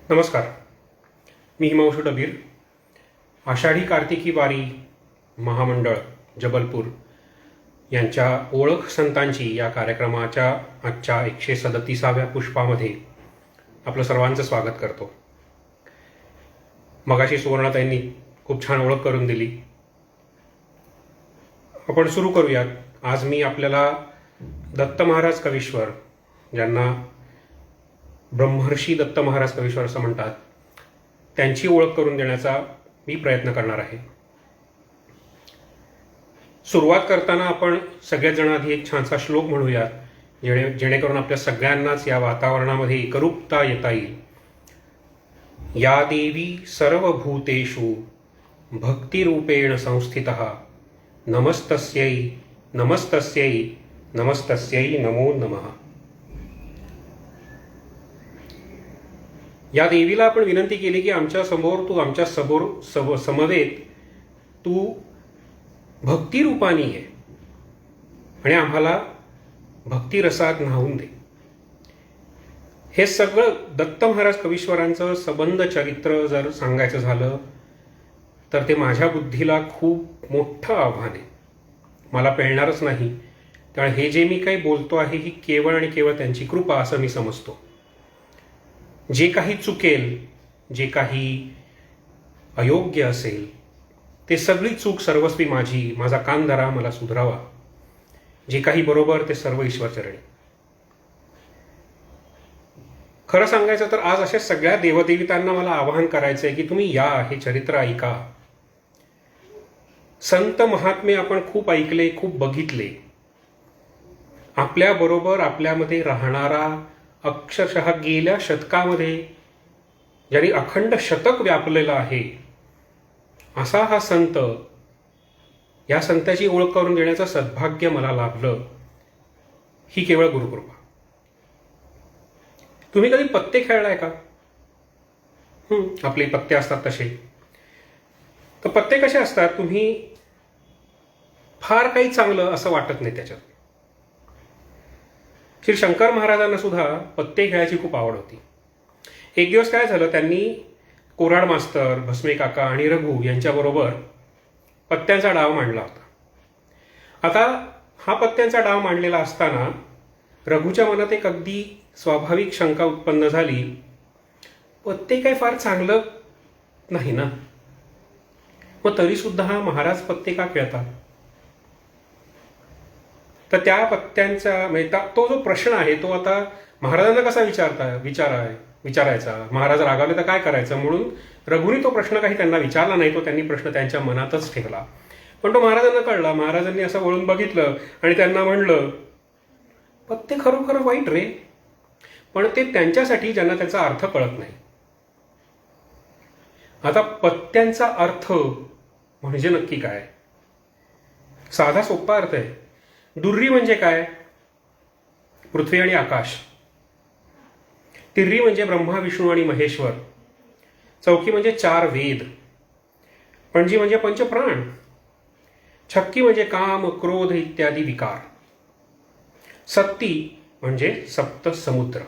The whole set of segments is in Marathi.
नमस्कार. मी हिमांशु डबीर. आषाढी कार्तिकी वारी महामंडळ जबलपूर यांच्या ओळख संतांची या कार्यक्रमाच्या आजच्या 137व्या पुष्पामध्ये आपलं सर्वांचं स्वागत करतो. मगाशी सुवर्णाताईंनी खूप छान ओळख करून दिली. आपण सुरू करूयात. आज मी आपल्याला दत्त महाराज कवीश्वर, ज्यांना ब्रह्मर्षी दत्त महाराज कवीश्वर असं म्हणतात, त्यांची ओळख करून देण्याचा मी प्रयत्न करणार आहे. सुरुवात करताना आपण सगळ्याच जण आधी एक छानसा श्लोक म्हणूयात, जेणेकरून आपल्या सगळ्यांनाच या वातावरणामध्ये एकरूपता येता येईल. या देवी सर्वभूतेषु भक्तिरूपेण संस्थितः नमस्तस्यै नमस्तस्यै नमस्तस्यै नमो नमः. या देवीला आपण विनंती केली की आमच्या समवेत तू भक्तिरूपानी आहे आणि आम्हाला भक्तिरसात न्हावून दे. हे सगळं दत्त महाराज कवीश्वरांचं सबंध चरित्र जर सांगायचं झालं तर ते माझ्या बुद्धीला खूप मोठं आव्हान आहे. मला पेलणारच नाही. त्यामुळे हे जे मी काही बोलतो आहे ही केवळ आणि केवळ त्यांची कृपा असं मी समजतो. जे काही चुकेल, जे काही अयोग्य असेल, ते सगळी चूक सर्वस्वी माझी. माझा कान धरा, मला सुधरावा. जे काही बरोबर ते सर्व ईश्वरचरणी. खरं सांगायचं तर आज अशा सगळ्या देवदेवितांना मला आवाहन करायचं आहे की तुम्ही या, हे चरित्र ऐका. संत महात्मे आपण खूप ऐकले, खूप बघितले. आपल्याबरोबर आपल्यामध्ये राहणारा, अक्षरशः गेल्या शतकामध्ये ज्यांनी अखंड शतक व्यापलेलं आहे असा हा संत, या संताची ओळख करून देण्याचं सद्भाग्य मला लाभलं. ही केवळ गुरुकृपा. तुम्ही कधी पत्ते खेळलाय का? आपले पत्ते असतात तसे. तर पत्ते कसे असतात? तुम्ही फार काही चांगलं असं वाटत नाही त्याच्यात. श्री शंकर महाराजांना सुद्धा पत्ते खेळायची खूप आवड होती. एक दिवस काय झालं, त्यांनी कोराड मास्तर, भस्मे काका आणि रघु यांच्याबरोबर पत्त्यांचा डाव मांडला होता. आता हा पत्त्यांचा डाव मांडलेला असताना रघुच्या मनात एक अगदी स्वाभाविक शंका उत्पन्न झाली, पत्ते काय फार चांगलं नाही ना, मग तरी सुद्धा हा महाराज पत्ते का खेळतात? तर त्या पत्त्यांचा म्हणजे तो जो प्रश्न आहे तो आता महाराजांना कसा विचारायचा, महाराज रागावले तर काय करायचं, म्हणून रघुनी तो प्रश्न काही त्यांना विचारला नाही. तो त्यांनी प्रश्न त्यांच्या मनातच ठेवला. पण तो महाराजांना कळला. महाराजांनी असं वळून बघितलं आणि त्यांना म्हणलं, पत्ते खरोखर वाईट रे, पण ते त्यांच्यासाठी ज्यांना त्याचा अर्थ कळत नाही. आता पत्त्यांचा अर्थ म्हणजे नक्की काय? साधा सोपा अर्थ आहे. दुर्री म्हणजे काय? पृथ्वी आणि आकाश. तिर्री म्हणजे ब्रह्मा, विष्णू आणि महेश्वर. चौकी म्हणजे 4 वेद. पणजी म्हणजे पंचप्राण. छक्की म्हणजे काम, क्रोध इत्यादी विकार. सत्ती म्हणजे 7 समुद्र.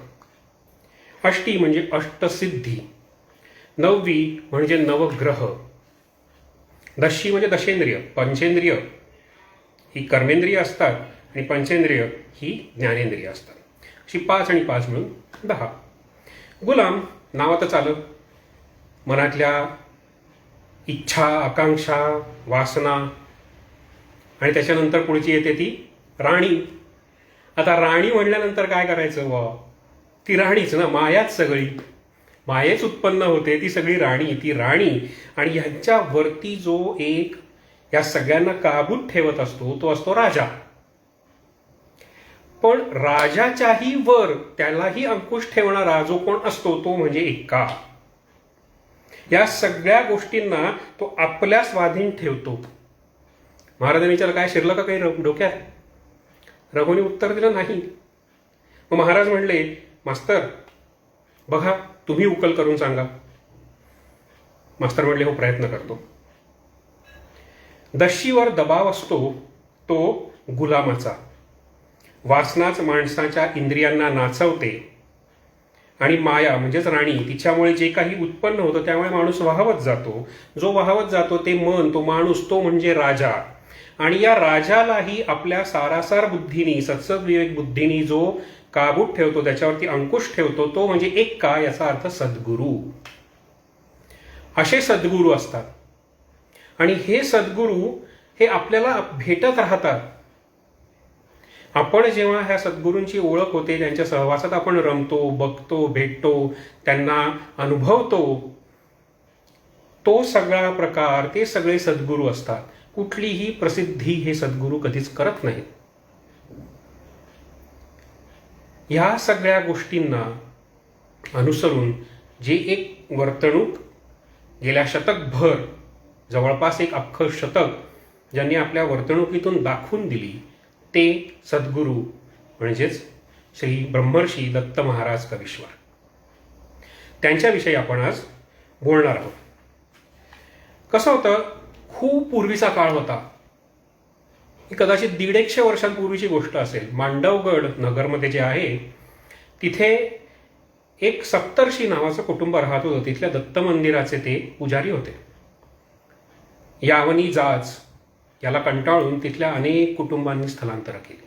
अष्टी म्हणजे अष्टसिद्धी. 9वी म्हणजे नवग्रह. दशी म्हणजे दशेंद्रिय. पंचेंद्रिय ही कर्मेंद्रिय असतात आणि पंचेंद्रिय ही ज्ञानेंद्रिय असतात. अशी 5 आणि 5 मिळून 10. गुलाम नावातच आलं. मनातल्या इच्छा, आकांक्षा, वासना आणि त्याच्यानंतर पुढची येते ती राणी. आता राणी म्हणल्यानंतर काय करायचं? ती राणीच ना, मायाच सगळी. मायेच उत्पन्न होते ती सगळी राणी. ती राणी आणि ह्यांच्यावरती जो एक या सगळ्यांना काबूत ठेवत असतो तो असतो राजा. पण राजाच्याही वर त्यालाही अंकुश ठेवणारा जो कोण असतो तो म्हणजे एक्का. या सगळ्या गोष्टींना तो आपल्या स्वाधीन ठेवतो. महाराजांनी विचारलं, काय शिरलं का काही डोक्यात? रघुनी उत्तर दिलं नाही. मग महाराज म्हणले, मास्तर बघा, तुम्ही उकल करून सांगा. मास्तर म्हणले, हो प्रयत्न करतो. दशीवर दबाव असतो तो गुलामाचा. वासनाच माणसाच्या इंद्रियांना नाचवते आणि माया म्हणजेच राणी, तिच्यामुळे जे काही उत्पन्न होतं त्यामुळे माणूस वाहवत जातो. जो वाहवत जातो ते मन, तो माणूस, तो म्हणजे राजा. आणि या राजालाही आपल्या सारासार बुद्धीनी, सत्सद्विवेक बुद्धीनी जो काबूत ठेवतो, त्याच्यावरती अंकुश ठेवतो, तो म्हणजे एक का, याचा अर्थ सद्गुरू. असे सद्गुरू असतात. आणि हे सद्गुरू हे आपल्याला भेटत राहतात. आपण जेव्हा ह्या सद्गुरूंची ओळख होते, त्यांच्या सहवासात आपण रमतो, बघतो, भेटतो, त्यांना अनुभवतो, तो सगळा प्रकार, ते सगळे सद्गुरू असतात. कुठलीही प्रसिद्धी हे सद्गुरू कधीच करत नाहीत. ह्या सगळ्या गोष्टींना अनुसरून जे एक वर्तणूक गेल्या शतकभर, जवळपास एक अख्खं शतक ज्यांनी आपल्या वर्तणुकीतून दाखवून दिली, ते सद्गुरू म्हणजेच श्री ब्रह्मर्षी दत्त महाराज कवीश्वर. त्यांच्याविषयी आपण आज बोलणार आहोत. कसं होतं, खूप पूर्वीचा काळ होता. ही कदाचित 150 वर्षांपूर्वीची गोष्ट असेल. मांडवगड नगरमध्ये जे आहे तिथे एक सप्तर्षी नावाचं कुटुंब राहत होतं. तिथल्या दत्त मंदिराचे ते पुजारी होते. यावनी जाज याला कंटाळून तिथल्या अनेक कुटुंबांनी स्थलांतर केली.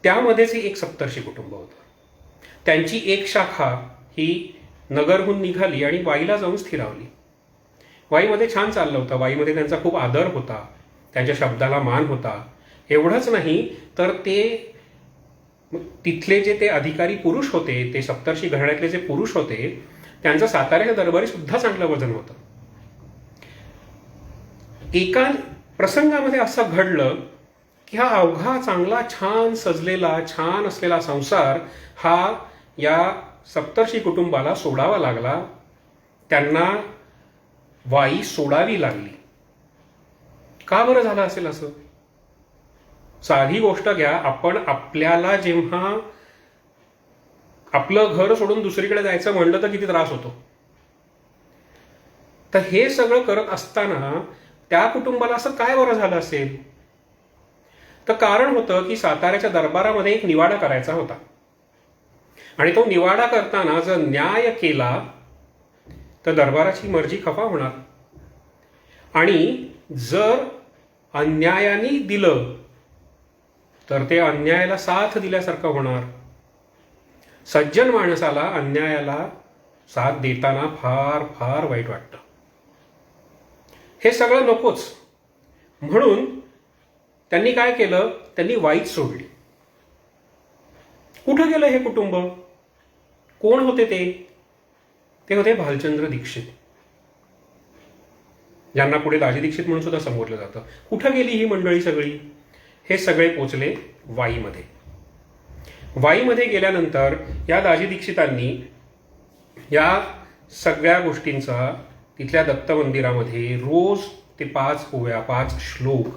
त्यामध्येच एक सप्तर्षी कुटुंब होतं. त्यांची एक शाखा ही नगरहून निघाली आणि वाईला जाऊन स्थिरावली. वाईमध्ये छान चाललं होतं. वाईमध्ये त्यांचा खूप आदर होता, त्यांच्या शब्दाला मान होता. एवढंच नाही तर ते तिथले जे ते अधिकारी पुरुष होते, ते सप्तर्षी घराण्यातले जे पुरुष होते, त्यांचं साताऱ्याच्या दरबारी सुद्धा चांगलं वजन होतं. एका प्रसंगामध्ये असं घडलं की हा अवघा चांगला छान सजलेला, छान असलेला संसार हा या सप्तर्षी कुटुंबाला सोडावा लागला. त्यांना वाई सोडावी लागली. का बरं झालं असेल असं? साधी गोष्ट घ्या, आपण आपल्याला जेव्हा आपलं घर सोडून दुसरीकडे जायचं म्हणलं तर किती त्रास होतो. तर हे सगळं करत असताना त्या कुटुंबाला असं काय बरं झालं असेल? तर कारण होतं की साताऱ्याच्या दरबारामध्ये एक निवाडा करायचा होता. आणि तो निवाडा करताना जर न्याय केला तर दरबाराची मर्जी खफा होणार. आणि जर अन्यायाने दिलं तर ते अन्यायाला साथ दिल्यासारखं होणार. सज्जन माणसाला अन्यायाला साथ देताना फार फार वाईट वाटतं. हे सगळं नकोच. म्हणून त्यांनी काय केलं, त्यांनी वाईच सोडली. कुठं गेलं हे कुटुंब? कोण होते ते? ते होते भालचंद्र दीक्षित, ज्यांना पुढे दाजी दीक्षित म्हणून सुद्धा संबोधलं जातं. कुठं गेली ही मंडळी सगळी? हे सगळे पोचले वाईमध्ये. वाईमध्ये गेल्यानंतर या दाजी दीक्षितांनी या सगळ्या गोष्टींचा तिथल्या दत्त मंदिरामध्ये रोज ते 5 ओव्या, 5 श्लोक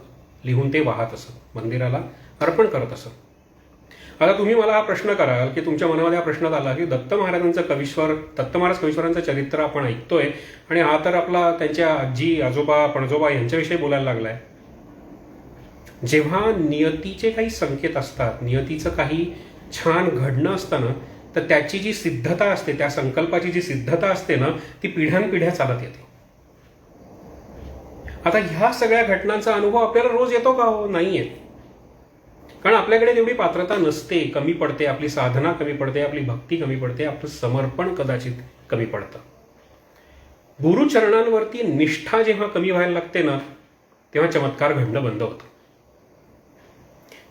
लिहून ते वाहत असत, मंदिराला अर्पण करत असत. आता तुम्ही मला हा प्रश्न कराल की तुमच्या मनामध्ये हा प्रश्न आला की दत्त महाराजांचं कवीश्वर, दत्त महाराज कवीश्वरांचं चरित्र आपण ऐकतोय आणि हा तर आपला त्यांच्या आजी, आजोबा, पणजोबा यांच्याविषयी बोलायला लागलाय. जेव्हा नियतीचे काही संकेत असतात, नियतीचं काही छान घडणं असतं ना, तर त्याची जी सिद्धता असते, त्या संकल्पाची जी सिद्धता असते ना, ती पिढ्यानपिढ्या चालत येते. आता ह्या सगळ्या घटनांचा अनुभव आपल्याला रोज येतो का? हो, नाही येत. कारण आपल्याकडे तेवढी पात्रता नसते, कमी पडते, आपली साधना कमी पडते, आपली भक्ती कमी पडते, आपलं समर्पण कदाचित कमी पडतं. गुरुचरणांवरती निष्ठा जेव्हा कमी व्हायला लागते ना, तेव्हा चमत्कार घडणं बंद होतं.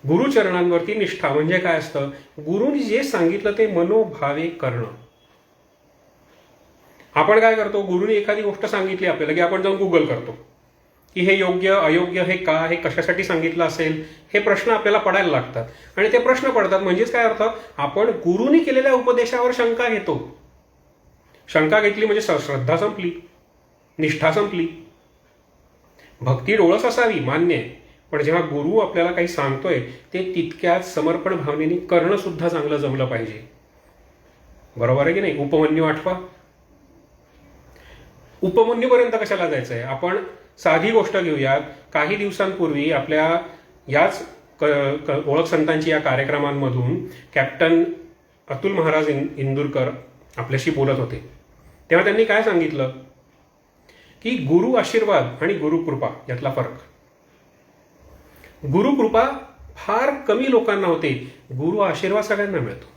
गुरुचरणांवरती निष्ठा म्हणजे काय असतं? गुरुनी जे सांगितलं ते मनोभावे करणं. आपण काय करतो, गुरुनी एखादी गोष्ट सांगितली आपल्याला की आपण जाऊन गुगल करतो की हे योग्य अयोग्य, हे का, हे कशासाठी सांगितलं असेल, हे प्रश्न आपल्याला पडायला लागतात. आणि ते प्रश्न पडतात म्हणजेच काय अर्थ, आपण गुरुनी केलेल्या उपदेशावर शंका घेतो. शंका घेतली म्हणजे श्रद्धा संपली, निष्ठा संपली. भक्ती डोळस असावी, मान्य आहे, पण जेव्हा गुरु आपल्याला काही सांगतोय ते तितक्याच समर्पण भावनेने करणं सुद्धा चांगलं जमलं पाहिजे. बरोबर आहे की नाही? उपमन्यू आठवा. उपमन्यूपर्यंत कशाला जायचंय? आपण साधी गोष्ट घेऊयात. काही दिवसांपूर्वी आपल्या याच ओळख संतांची या कार्यक्रमांमधून कॅप्टन अतुल महाराज इंदुरकर आपल्याशी बोलत होते तेव्हा त्यांनी काय सांगितलं की गुरु आशीर्वाद आणि गुरुकृपा यातला फरक. गुरुकृपा फार कमी लोकांना होते, गुरु आशीर्वाद सगळ्यांना मिळतो.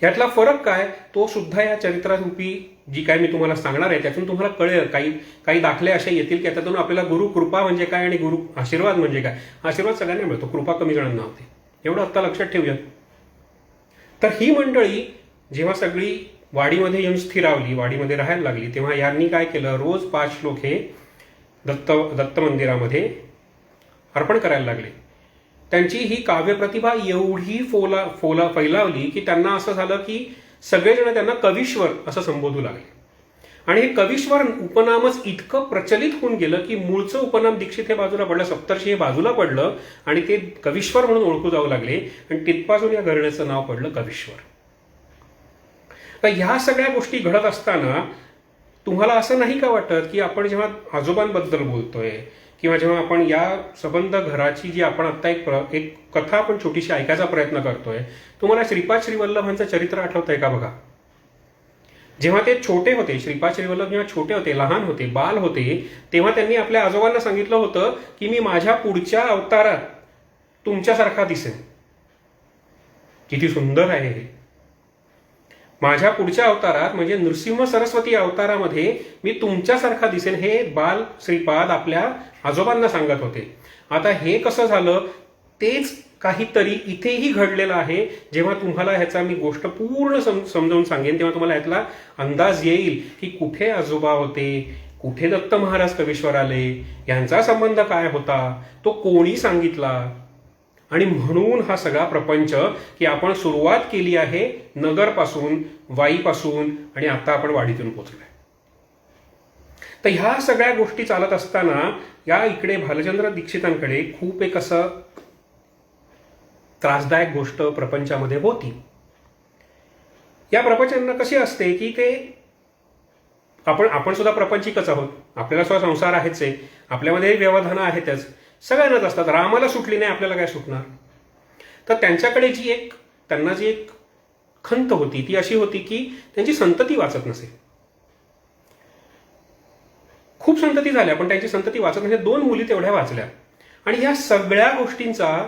यातला फरक काय तो सुद्धा या चरित्रारूपी जी काय मी तुम्हाला सांगणार आहे त्यातून तुम्हाला कळेल. काही काही दाखले असे येतील की त्यातून आपल्याला गुरु कृपा म्हणजे काय आणि गुरु आशीर्वाद म्हणजे काय. आशीर्वाद सगळ्यांना मिळतो, कृपा कमी जणांना होते. एवढं आत्ता लक्षात ठेवूया. तर ही मंडळी जेव्हा सगळी वाडीमध्ये येऊन स्थिरावली, वाडीमध्ये राहायला लागली, तेव्हा यांनी काय केलं, रोज 5 श्लोक हे दत्त मंदिरामध्ये अर्पण करायला लागले. त्यांची ही काव्यप्रतिभा एवढी फैलावली की त्यांना असं झालं की सगळेजण त्यांना कवीश्वर असं संबोधू लागले. आणि हे कवीश्वर उपनामच इतकं प्रचलित होऊन गेलं की मूळचं उपनाम दीक्षित हे बाजूला पडलं, सप्तर्षी हे बाजूला पडलं आणि ते कवीश्वर म्हणून ओळखू जाऊ लागले आणि तिथपासून या घराण्याचं नाव पडलं कवीश्वर. तर ह्या सगळ्या गोष्टी घडत असताना तुम्हाला असं नाही का वाटत की आपण जेव्हा आजोबांबद्दल बोलतोय किंवा जेव्हा आपण या सबंध घराची जी आपण आत्ता एक कथा आपण छोटीशी ऐकायचा प्रयत्न करतोय, तुम्हाला श्रीपाद श्रीवल्लभांचं चरित्र आठवतंय का बघा. जेव्हा ते छोटे होते, श्रीपाद श्रीवल्लभ जेव्हा छोटे होते, लहान होते, बाल होते, तेव्हा त्यांनी आपल्या आजोबांना सांगितलं होतं की मी माझ्या पुढच्या अवतारात तुमच्यासारखा दिसेन. किती सुंदर आहे हे. माझ्या पुढच्या अवतारात म्हणजे नृसिंह सरस्वती अवतारामध्ये मी तुमच्यासारखा दिसेन हे बाल श्रीपाद आपल्या आजोबांना सांगत होते. आता हे कसं झालं तेच काहीतरी इथेही घडलेलं आहे. जेव्हा तुम्हाला ह्याचा मी गोष्ट पूर्ण समजावून सांगेन तेव्हा तुम्हाला ह्यातला अंदाज येईल की कुठे आजोबा होते, कुठे दत्त महाराज कवीश्वर आले, यांचा संबंध काय होता, तो कोणी सांगितला. आणि म्हणून हा सगळा प्रपंच की आपण सुरुवात केली आहे नगरपासून, वाईपासून आणि आता आपण वाडीतून पोहोचलोय. तर ह्या सगळ्या गोष्टी चालत असताना या इकडे भालचंद्र दीक्षितांकडे खूप एक असं त्रासदायक गोष्ट प्रपंचामध्ये होती. या प्रपंचांना कशी असते की ते आपण सुद्धा प्रपंचिकच आहोत, आपल्याला सुद्धा संसार आहेच आहे, आपल्यामध्ये व्यवधानं आहेतच, सगळ्यांनाच असतात. रामाला सुटली नाही, आपल्याला काय सुटणार. तर त्यांच्याकडे त्यांना जी एक खंत होती ती अशी होती की त्यांची संतती वाचत नसे. खूप संतती झाल्या पण त्यांची संतती वाचत नसे. 2 मुली तेवढ्या वाचल्या आणि या सगळ्या गोष्टींचा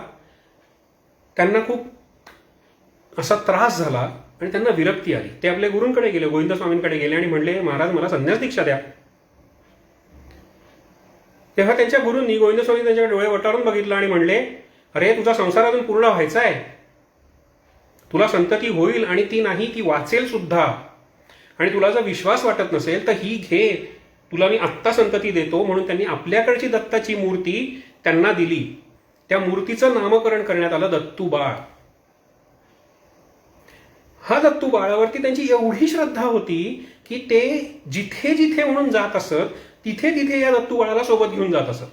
त्यांना खूप असा त्रास झाला आणि त्यांना विरक्ती आली. ते आपल्या गुरूंकडे गेले, गोविंद स्वामींकडे गेले आणि म्हणले महाराज मला संन्यास दीक्षा द्या. तेव्हा त्यांच्या गुरूंनी गोविंद स्वामी त्यांच्याकडे डोळे वटारून बघितलं आणि म्हणले अरे तुझा संसार अजून पूर्ण व्हायचा आहे, तुला संतती होईल आणि ती नाही ती वाचेल सुद्धा. आणि तुला जर विश्वास वाटत नसेल तर ही घे, तुला मी आत्ता संतती देतो. म्हणून त्यांनी आपल्याकडची दत्ताची मूर्ती त्यांना दिली. त्या मूर्तीचं नामकरण करण्यात आलं दत्तू बाळ. हा दत्तू बाळावरती त्यांची एवढी श्रद्धा होती की ते जिथे जिथे म्हणून जात असत तिथे तिथे या दत्तू बाळाला सोबत घेऊन जात असत.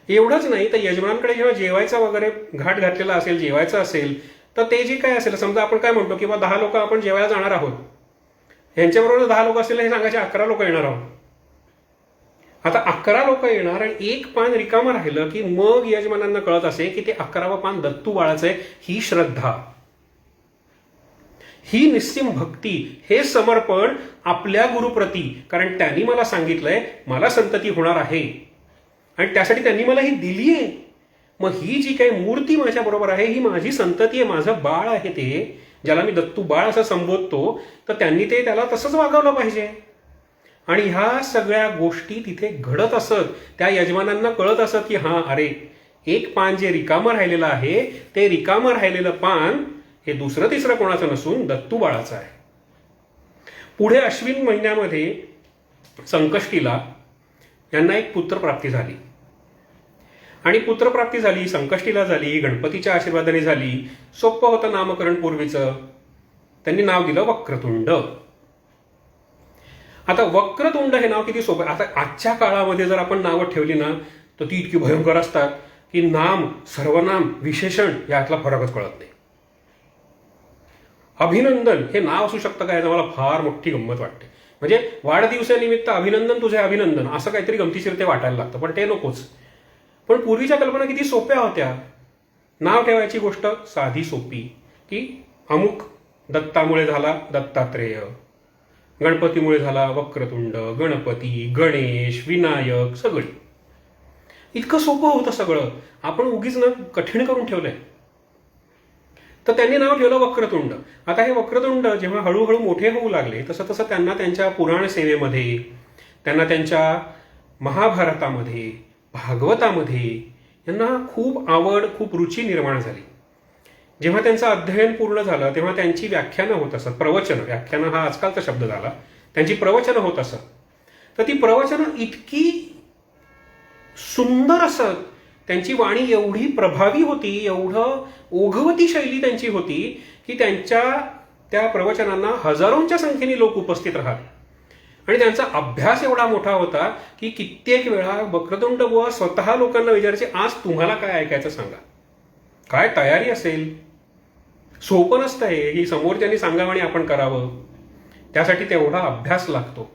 एवढंच नाही तर यजमानकडे जेव्हा जेवायचा वगैरे घाट घातलेला असेल, जेवायचं असेल तर ते जे काय असेल, समजा आपण काय म्हणतो किंवा 10 लोक आपण जेवायला जाणार आहोत, ह्यांच्याबरोबर 10 लोक असतील हे सांगायचे 11 लोक येणार आहोत. आता 11 लोक येणार आणि एक पान रिकामं राहिलं की मग यजमानांना कळत असे की ते 11वं पान दत्तू बाळाचं आहे. ही श्रद्धा, ही निस्सीम भक्ती, हे समर्पण आपल्या गुरुप्रती, कारण त्यांनी मला सांगितलंय मला संतती होणार आहे आणि त्यासाठी त्यांनी मला ही दिली आहे. मग ही जी काही मूर्ती माझ्या बरोबर आहे ही माझी संतती आहे, माझं बाळ आहे, ते ज्याला मी दत्तू बाळ असं संबोधतो, तर त्यांनी ते त्याला तसंच वागवलं पाहिजे. आणि ह्या सगळ्या गोष्टी तिथे घडत असत. त्या यजमानांना कळत असत की हां अरे एक पान जे रिकामं राहिलेलं आहे ते रिकामं राहिलेलं पान हे दुसरं तिसरं कोणाचं नसून दत्तू बाळाचं आहे. पुढे अश्विन महिन्यामध्ये संकष्टीला यांना एक पुत्रप्राप्ती झाली आणि पुत्रप्राप्ती झाली, संकष्टीला झाली, गणपतीच्या आशीर्वादाने झाली. सोपं होतं नामकरण पूर्वीचं. त्यांनी नाव दिलं वक्रतुंड. आता वक्रतुंड हे नाव किती सोपं. आता आजच्या काळामध्ये जर आपण नावं ठेवली ना तर ती इतकी भयंकर असतात की नाम, सर्वनाम, विशेषण यातला फरकच कळत नाही. अभिनंदन हे नाव असू शकतं का, याचा मला फार मोठी गंमत वाटते. म्हणजे वाढदिवसानिमित्त अभिनंदन, तुझे अभिनंदन, असं काहीतरी गमतीशीर ते वाटायला लागतं, पण ते नकोच. पण पूर्वीच्या कल्पना किती सोप्या होत्या. नाव ठेवायची गोष्ट साधी सोपी की अमुक दत्तामुळे झाला दत्तात्रेय, गणपतीमुळे झाला वक्रतुंड, गणपती, गणेश, विनायक, सगळे. इतकं सोपं होतं सगळं, आपण उगीच ना कठीण करून ठेवलंय. तर त्यांनी नाव ठेवलं वक्रतुंड. आता हे वक्रतुंड जेव्हा हळूहळू मोठे होऊ लागले तसं तसं त्यांना त्यांच्या पुराण सेवेमध्ये, त्यांना त्यांच्या महाभारतामध्ये, भागवतामध्ये यांना खूप आवड, खूप रुची निर्माण झाली. जेव्हा त्यांचं अध्ययन पूर्ण झालं तेव्हा त्यांची व्याख्यानं होत असत, प्रवचन, व्याख्यानं हा आजकालचा शब्द झाला, त्यांची प्रवचनं होत असत. तर ती प्रवचनं इतकी सुंदर असत, त्यांची वाणी एवढी प्रभावी होती, एवढं ओघवती शैली त्यांची होती की त्यांच्या त्या प्रवचनांना हजारोंच्या संख्येने लोक उपस्थित राहत. आणि त्यांचा अभ्यास एवढा मोठा होता की कित्येक वेळा वक्रतुंड बुवा स्वतः लोकांना विचारायचे, आज तुम्हाला काय ऐकायचं सांगा. काय तयारी असेल, सोपं नसतं हे, ही समोरच्यांनी सांगावं आणि आपण करावं. त्यासाठी तेवढा अभ्यास लागतो.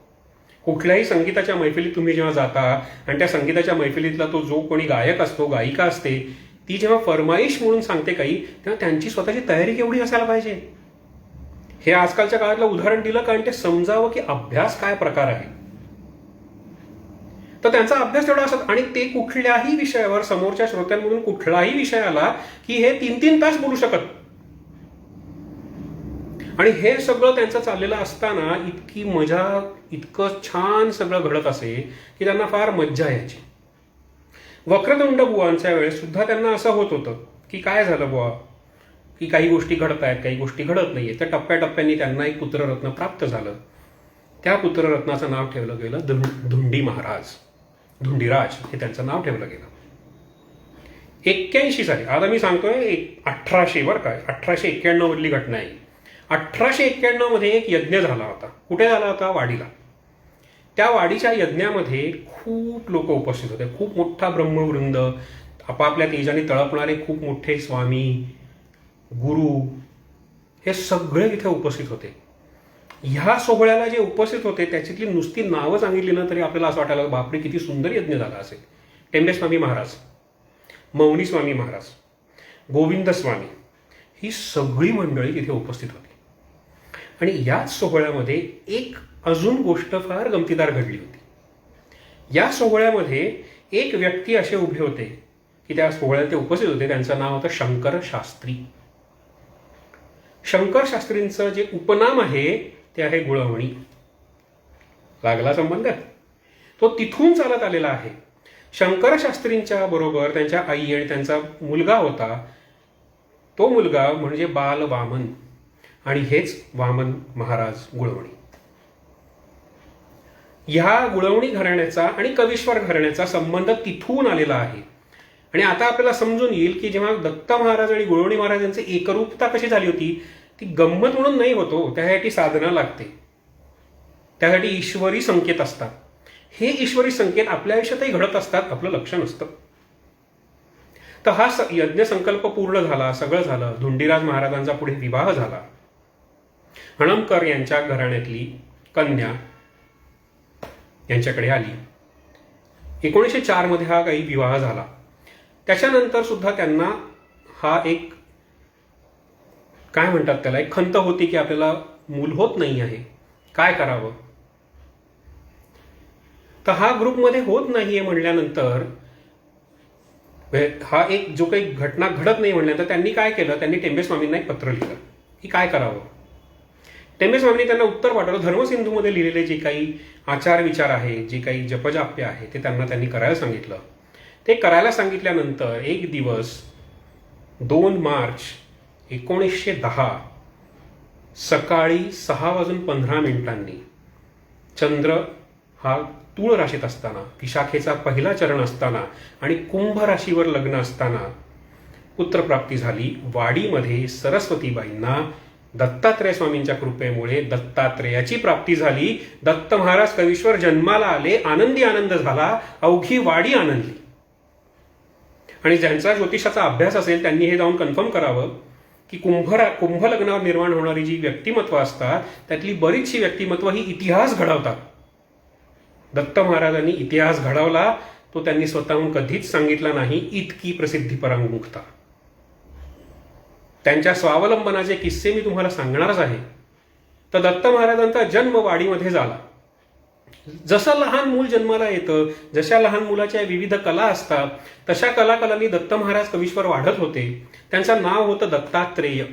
कुठल्याही संगीताच्या मैफिलीत तुम्ही जेव्हा जाता आणि त्या संगीताच्या मैफिलीतला तो जो कोणी गायक असतो, गायिका असते, ती जेव्हा फरमाईश म्हणून सांगते काही, तेव्हा त्यांची स्वतःची तयारी केवढी असायला पाहिजे. हे आजकालच्या काळातलं उदाहरण दिलं कारण ते समजावं की अभ्यास काय प्रकार आहे. तर त्यांचा अभ्यास तेवढा असत आणि ते कुठल्याही विषयावर, समोरच्या श्रोत्यांमधून कुठलाही विषय आला की हे 3-3 तास बोलू शकत. आणि हे सगळं त्यांचं चाललेलं असताना इतकी मजा, इतकं छान सगळं घडत असे की त्यांना फार मज्जा यायची. वक्रतुंड बुवांच्या वेळेस सुद्धा त्यांना असं होत होतं की काय झालं बुवा, की काही गोष्टी घडत आहेत, काही गोष्टी घडत नाहीये. त्या टप्प्याटप्प्यांनी त्यांना एक पुत्ररत्न प्राप्त झालं. त्या पुत्ररत्नाचं नाव ठेवलं गेलं धुंडी महाराज, धुंडीराज हे त्यांचं नाव ठेवलं गेलं. 81 साली, आता मी सांगतोय 1800 बरं काय, 1891 मधली घटना आहे. 1891 मध्ये एक यज्ञ झाला होता. कुठे झाला होता? वाडीला. त्या वाडीच्या यज्ञामध्ये खूप लोक उपस्थित होते. खूप मोठा ब्रह्मवृंद, आपापल्या तेजाने तळपणारे खूप मोठे स्वामी, गुरु, हे सगळे इथे उपस्थित होते. ह्या सोहळ्याला जे उपस्थित होते त्याच्यातली नुसती नावं सांगितली ना तरी आपल्याला असं वाटायला बापरे किती सुंदर यज्ञ झाला असेल. टेंबेस्वामी महाराज, मौनी स्वामी महाराज, गोविंद स्वामी, ही सगळी मंडळी तिथे उपस्थित होती. आणि याच सोहळ्यामध्ये एक अजून गोष्ट फार गमतीदार घडली होती. या सोहळ्यामध्ये एक व्यक्ती असे उभे होते की त्या सोहळ्यात ते उपस्थित होते, त्यांचं नाव होतं शंकर शास्त्री. शंकर शास्त्रींचं जे उपनाम आहे ते आहे गुळवणी. लागला संबंध? तो तिथून चालत आलेला आहे. शंकर शास्त्रींच्या बरोबर त्यांच्या आई आणि त्यांचा मुलगा होता. तो मुलगा म्हणजे बाल वामन, आणि हेच वामन महाराज गुळवणी. ह्या गुळवणी घराण्याचा आणि कवीश्वर घराण्याचा संबंध तिथून आलेला आहे. आणि आता आपल्याला समजून येईल की जेव्हा दत्त महाराज आणि गुळवणी महाराज यांची एकरूपता कशी झाली होती, ती गंमत म्हणून नाही होतो, त्यासाठी साधना लागते, त्यासाठी ईश्वरी संकेत असतात. हे ईश्वरी संकेत आपल्या आयुष्यातही घडत असतात, आपलं लक्ष नसतं. तर हा यज्ञ संकल्प पूर्ण झाला, सगळं झालं. धुंडीराज महाराजांचा पुढे विवाह झाला. हणमकर यांच्या घराण्यातली कन्या यांच्याकडे आली. 1904 मध्ये हा काही विवाह झाला. त्याच्यानंतर सुद्धा त्यांना हा एक काय म्हणतात त्याला, एक खंत होती की आपल्याला मूल होत नाही आहे, काय करावं. तर हा ग्रुपमध्ये होत नाहीये म्हणल्यानंतर, हा एक जो काही घटना घडत नाही म्हणल्यानंतर त्यांनी काय केलं, त्यांनी टेंबेस्वामींना एक पत्र लिहिलं की काय करावं. टेंबेस्वामींनी त्यांना उत्तर पाठवलं. धर्मसिंधूमध्ये लिहिलेले जे काही आचार विचार आहे, जे काही जपजाप्य आहे ते त्यांनी करायला सांगितलं. ते करायला सांगितल्यानंतर एक दिवस 2 मार्च 1910 सकाळी 6:15 चंद्र हा तूळ राशीत असताना, विशाखेचा पहिला चरण असताना आणि कुंभ राशीवर लग्न असताना पुत्रप्राप्ती झाली. वाडीमध्ये सरस्वतीबाईंना दत्तात्रेय स्वामींच्या कृपेमुळे दत्तात्रेयाची प्राप्ती झाली. दत्त महाराज कवीश्वर जन्माला आले. आनंदी आनंद झाला, अवघी वाडी आनंदली. आणि ज्यांचा ज्योतिषाचा अभ्यास असेल त्यांनी हे जाऊन कन्फर्म करावं की कुंभ लग्नावर निर्माण होणारी जी व्यक्तिमत्व असतात त्यातली बरीचशी व्यक्तिमत्व ही इतिहास घडवतात. दत्त महाराजांनी इतिहास घडवला, तो त्यांनी स्वतःहून कधीच सांगितला नाही. इतकी प्रसिद्धी परांगमुखता. त्यांच्या स्वावलंबनाचे किस्से मी तुम्हाला सांगणारच आहे. तर दत्त महाराजांचा जन्म वाडीमध्ये झाला. जसं लहान मूल जन्माला येतं, जशा लहान मुलाच्या विविध कला असतात, तशा कलाकलांनी दत्त महाराज कवीश्वर वाढत होते. त्यांचं नाव होतं दत्तात्रेय.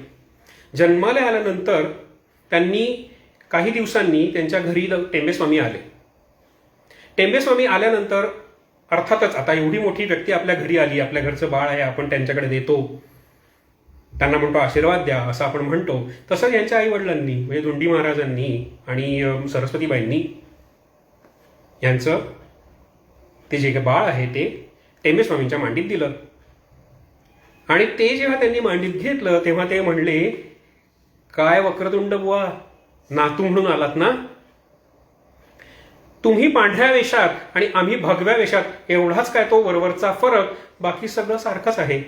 जन्माला आल्यानंतर त्यांनी काही दिवसांनी त्यांच्या घरी टेंबेस्वामी आले. टेंबेस्वामी आल्यानंतर अर्थातच आता एवढी मोठी व्यक्ती आपल्या घरी आली, आपल्या घरचं बाळ आहे, आपण त्यांच्याकडे देतो, त्यांना म्हणतो आशीर्वाद द्या असं आपण म्हणतो. तसं यांच्या आई वडिलांनी म्हणजे धोंडी महाराजांनी आणि सरस्वतीबाईंनी यांचं ते जे काही बाळ आहे ते टेंबेस्वामींच्या मांडीत दिलं. आणि ते जेव्हा त्यांनी मांडीत घेतलं तेव्हा ते म्हणले, काय वक्रतुंड बुवा, नातू म्हणून आलात ना? तुम्ही पांढऱ्या वेशात आणि आम्ही भगव्या वेशात, एवढाच काय तो वरवरचा फरक, बाकी सगळं सारखंच आहे.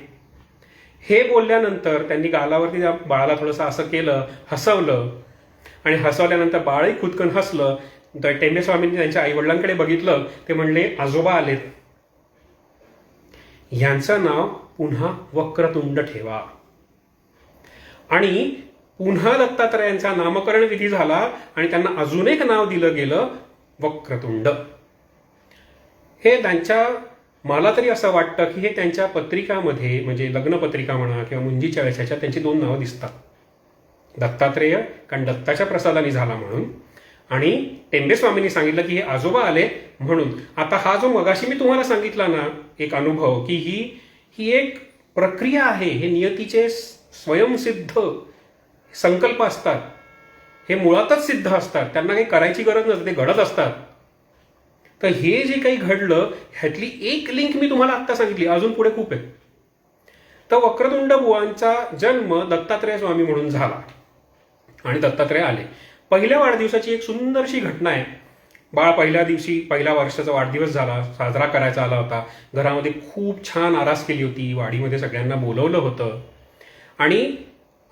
हे बोलल्यानंतर त्यांनी गालावरती त्या बाळाला थोडंसं असं केलं, हसवलं, आणि हसवल्यानंतर बाळही खुदकन हसलं. टेंबेस्वामींनी त्यांच्या आई वडिलांकडे बघितलं. ते म्हणले, आजोबा आलेत, यांचं नाव पुन्हा वक्रतुंड ठेवा. आणि पुन्हा दत्तात्रयांचा नामकरण विधी झाला आणि त्यांना अजून एक नाव दिलं गेलं, वक्रतुंड. हे त्यांच्या, मला तरी असं वाटतं की हे त्यांच्या पत्रिकामध्ये, म्हणजे लग्नपत्रिका म्हणा किंवा मुंजीच्या वेळेच्या, त्यांची 2 नावं दिसतात. दत्तात्रेय कारण दत्ताच्या प्रसादाने झाला म्हणून, आणि टेंबेस्वामींनी सांगितलं की हे आजोबा आले म्हणून. आता हा जो मगाशी मी तुम्हाला सांगितला ना एक अनुभव, की ही एक प्रक्रिया आहे, हे नियतीचे स्वयंसिद्ध संकल्प असतात, हे मुळातच सिद्ध असतात, त्यांना काही करायची गरज नसते, ते घडत असतात. तर हे जे काही घडलं ह्यातली एक लिंक मी तुम्हाला आत्ता सांगितली, अजून पुढे खूप आहे. तर वक्रतुंड बुवांचा जन्म दत्तात्रेय स्वामी म्हणून झाला आणि दत्तात्रेय आले. पहिल्या वाढदिवसाची एक सुंदरशी घटना आहे. बाळ पहिल्या दिवशी, पहिल्या वर्षाचा वाढदिवस झाला, साजरा करायचा आला होता. घरामध्ये खूप छान आरास केली होती, वाडीमध्ये सगळ्यांना बोलवलं होतं. आणि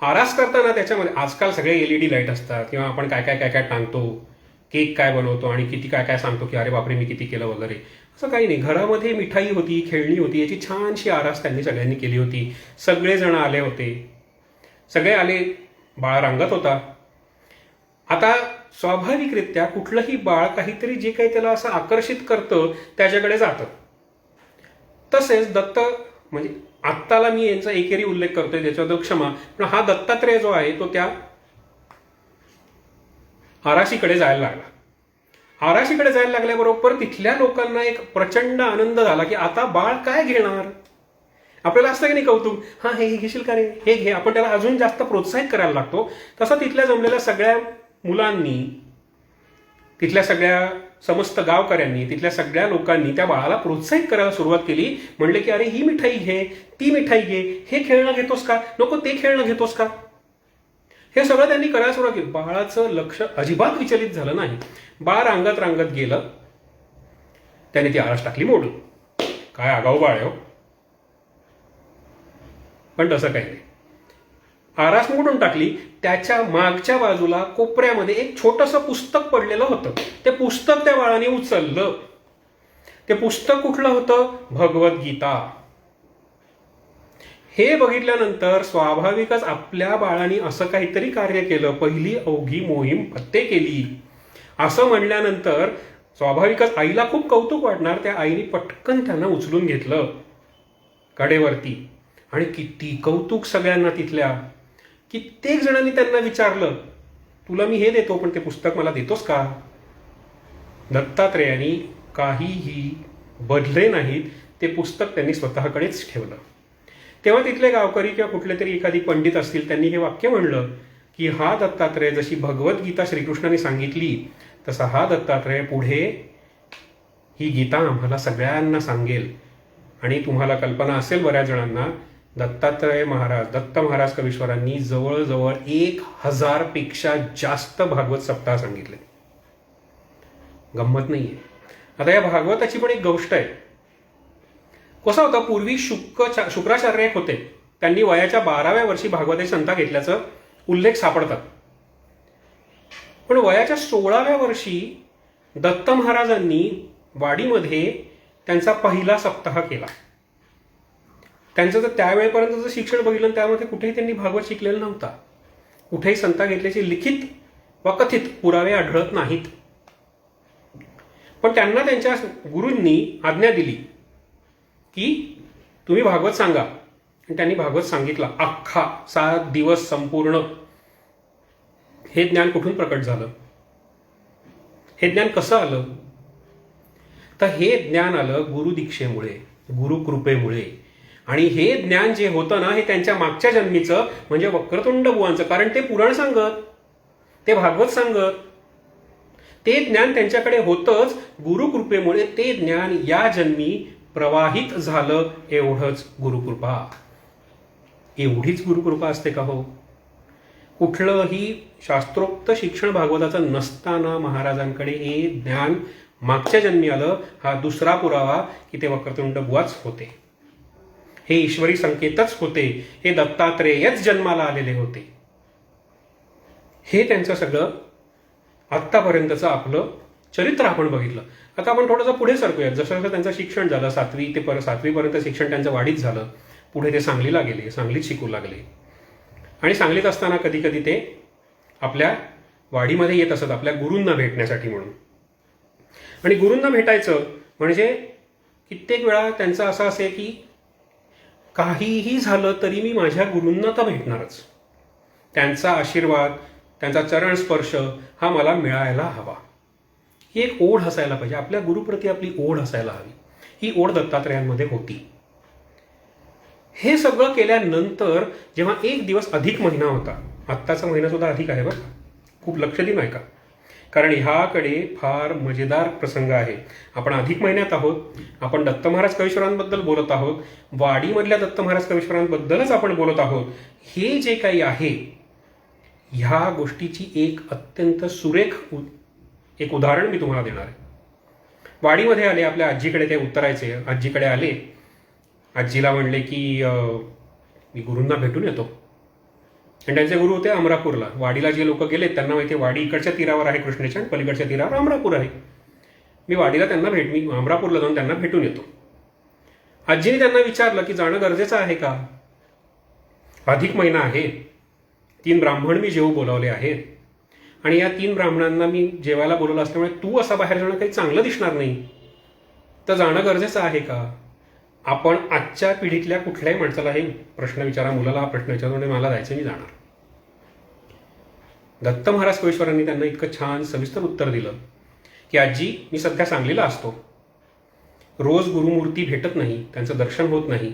आरास करताना त्याच्यामध्ये आजकाल सगळे LED लाईट असतात, किंवा आपण काय काय काय काय टांगतो, केक काय बनवतो आणि किती काय काय सांगतो की अरे बापरे मी किती केलं वगैरे, असं काही नाही. घरामध्ये मिठाई होती, खेळणी होती, याची छानशी आरास त्यांनी सगळ्यांनी केली होती. सगळेजण आले होते, सगळे आले, बाळ रांगत होता. आता स्वाभाविकरित्या कुठलंही बाळ काहीतरी जे काही त्याला असं आकर्षित करतं त्याच्याकडे जातं. तसेच दत्त, म्हणजे आत्ताला मी यांचा एकेरी उल्लेख करतोय त्याच्याबद्दल क्षमा, पण हा दत्तात्रेय जो आहे तो त्या आराशीकडे जायला लागला. आराशीकडे जायला लागल्याबरोबर तिथल्या लोकांना एक प्रचंड आनंद झाला की आता बाळ काय घेणार. आपल्याला असतं की नाही कौतुक, हा हे घेशील का रे, हे घे, आपण त्याला अजून जास्त प्रोत्साहित करायला लागतो. तसं तिथल्या जमलेल्या सगळ्या मुलांनी, तिथल्या सगळ्या समस्त गावकऱ्यांनी, तिथल्या सगळ्या लोकांनी त्या बाळाला प्रोत्साहित करायला सुरुवात केली. म्हणले की अरे ही मिठाई घे, ती मिठाई घे, हे खेळणं घेतोस का, नको ते खेळणं घेतोस का, हे सगळं त्यांनी करायला सुरुवात केली. बाळाचं लक्ष अजिबात विचलित झालं नाही. बाळ रांगत रांगत गेलं, त्याने ती आरास टाकली मोडून. काय आगाऊ बाळ हो. पण तसं काही नाही, आरास मोडून टाकली. त्याच्या मागच्या बाजूला कोपऱ्यामध्ये एक छोटंसं पुस्तक पडलेलं होतं. ते पुस्तक त्या बाळाने उचललं. ते पुस्तक कुठलं होतं, भगवद्गीता. हे बघितल्यानंतर स्वाभाविकच आपल्या बाळाने असं काहीतरी कार्य केलं, पहिली अवघी मोहीम फत्ते केली असं म्हणल्यानंतर स्वाभाविकच आईला खूप कौतुक वाटणार. त्या आईने पटकन त्यांना उचलून घेतलं कडेवरती, आणि किती कौतुक सगळ्यांना. तिथल्या कित्येक जणांनी त्यांना विचारलं, तुला मी हे देतो पण ते पुस्तक मला देतोस का. दत्तात्रेयांनी काहीही बदले नाहीत, ते पुस्तक त्यांनी स्वतःकडेच ठेवलं. तेव्हा तिथले गावकरी किंवा कुठले तरी एखादी पंडित असतील, त्यांनी हे वाक्य म्हणलं की हा दत्तात्रेय, जशी भगवद्गीता श्रीकृष्णाने सांगितली तसा हा दत्तात्रेय पुढे ही गीता आम्हाला सगळ्यांना सांगेल. आणि तुम्हाला कल्पना असेल बऱ्याच जणांना, दत्तात्रेय महाराज, दत्त महाराज कवीश्वरांनी जवळजवळ 1000 पेक्षा जास्त भागवत सप्ताह सांगितले. गंमत नाहीये. आता या भागवताची पण एक गोष्ट आहे. कसं होतं, पूर्वी शुक्राचार्य एक होते, त्यांनी वयाच्या 12व्या वर्षी भागवताची संथा घेतल्याचं उल्लेख सापडतात. पण वयाच्या 16व्या वर्षी दत्त महाराजांनी वाडीमध्ये त्यांचा पहिला सप्ताह केला. त्यांचं तर त्यावेळेपर्यंतचं शिक्षण बघितलं त्यामध्ये कुठेही त्यांनी भागवत शिकलेला नव्हता. कुठेही संता घेतल्याचे लिखित वा कथित पुरावे आढळत नाहीत. पण त्यांना त्यांच्या गुरूंनी आज्ञा दिली की तुम्ही भागवत सांगा. आणि त्यांनी भागवत सांगितला. अख्खा 7 दिवस संपूर्ण. हे ज्ञान कुठून प्रकट झालं? हे ज्ञान कसं आलं? तर हे ज्ञान आलं गुरुदीक्षेमुळे, गुरुकृपेमुळे. आणि हे ज्ञान जे होतं ना, हे त्यांच्या मागच्या जन्मीचं म्हणजे वक्रतुंड बुवांचं. कारण ते पुराण सांगत, ते भागवत सांगत, ते ज्ञान त्यांच्याकडे होतंच. गुरुकृपेमुळे ते ज्ञान या जन्मी प्रवाहित झालं. एवढंच गुरुकृपा. एवढीच गुरुकृपा असते का हो? कुठलंही शास्त्रोक्त शिक्षण भागवताचं नसताना महाराजांकडे हे ज्ञान मागच्या जन्मी आलं. हा दुसरा पुरावा की ते वक्रतुंड बुवाच होते. हे ईश्वरी संकेतच होते. हे दत्तात्रेयच जन्माला आलेले होते. हे त्यांचं सगळं आत्तापर्यंतचं आपलं चरित्र आपण बघितलं. आता आपण थोडंसं पुढे सरकूयात. जसं जसं त्यांचं शिक्षण झालं, 7वी पर्यंत शिक्षण त्यांचं वाढीत झालं. पुढे ते सांगलीला गेले, सांगलीत शिकू लागले. आणि सांगलीत असताना कधी कधी ते आपल्या वाडीमध्ये येत असत आपल्या गुरूंना भेटण्यासाठी म्हणून. आणि गुरूंना भेटायचं म्हणजे कित्येक वेळा त्यांचं असं असे की काहीही झालं तरी मी माझ्या गुरूंना तर भेटणारच. त्यांचा आशीर्वाद, त्यांचा चरण स्पर्श हा मला मिळायला हवा. ही एक ओढ असायला पाहिजे. आपल्या गुरुप्रती आपली ओढ असायला हवी. ही ओढ दत्तात्रेयांमध्ये होती. हे सगळं केल्यानंतर जेव्हा एक दिवस अधिक महिना होता, आत्ताचा महिना सुद्धा अधिक आहे बरं, खूप लक्ष देऊ नये का? कारण ह्याकडे फार मजेदार प्रसंग आहे. आपण अधिक महिन्यात आहोत. आपण दत्त महाराज कवीश्वरांबद्दल बोलत आहोत. वाडीमधल्या दत्त महाराज कवीश्वरांबद्दलच आपण बोलत आहोत. हे जे काही आहे ह्या गोष्टीची एक अत्यंत सुरेख एक उदाहरण मी तुम्हाला देणार आहे. वाडीमध्ये आले, आपल्या आजीकडे ते उतरायचे. आजीकडे आले. आजीला म्हणले की मी गुरूंना भेटून येतो. आणि त्यांचे गुरु होते अमरापूरला. वाडीला जे लोक गेले त्यांना माहिती आहे वाडी इकडच्या तीरावर आहे कृष्णेच्या, आणि पलीकडच्या तीरावर अमरापूर आहे. मी अमरापूरला जाऊन त्यांना भेटून येतो. आजीने त्यांना विचारलं की जाणं गरजेचं आहे का? अधिक महिना आहे. 3 ब्राह्मण मी जेवू बोलावले आहेत. आणि या 3 ब्राह्मणांना मी जेवायला बोलवलं असल्यामुळे तू असा बाहेर जाणं काही चांगलं दिसणार नाही. तर जाणं गरजेचं आहे का? आपण आजच्या पिढीतल्या कुठल्याही माणसाला हे प्रश्न विचारा, मुलाला हा प्रश्न विचारा, म्हणजे मला जायचं, मी जाणार. दत्त महाराज कवीश्वरांनी त्यांना इतकं छान सविस्तर उत्तर दिलं की आजी, मी सध्या सांगलीला असतो. रोज गुरुमूर्ती भेटत नाही, त्यांचं दर्शन होत नाही.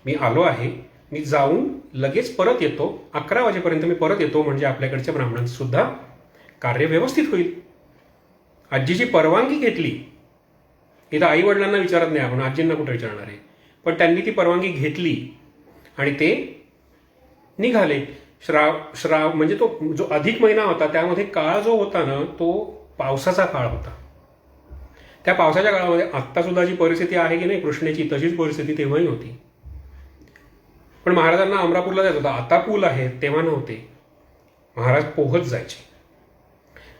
मी आलो आहे. मी जाऊन लगेच परत येतो. 11 वाजेपर्यंत मी परत येतो, म्हणजे आपल्याकडच्या ब्राह्मणांचं सुद्धा कार्य व्यवस्थित होईल. आजीची परवानगी घेतली. इथं आई वडिलांना विचारत नाही आपण, आजींना कुठे विचारणार आहे. पण त्यांनी ती परवानगी घेतली आणि ते निघाले. श्राव म्हणजे तो जो अधिक महिना होता त्यामध्ये काळ जो होता ना, तो पावसाचा काळ होता. त्या पावसाच्या काळामध्ये आत्ता सुद्धा जी परिस्थिती आहे की नाही कृष्णेची, तशीच परिस्थिती तेव्हाही होती. पण महाराजांना अमरापूरला जायचं होतं. आता पूल आहे, तेव्हा नव्हते. महाराज पोहत जायचे.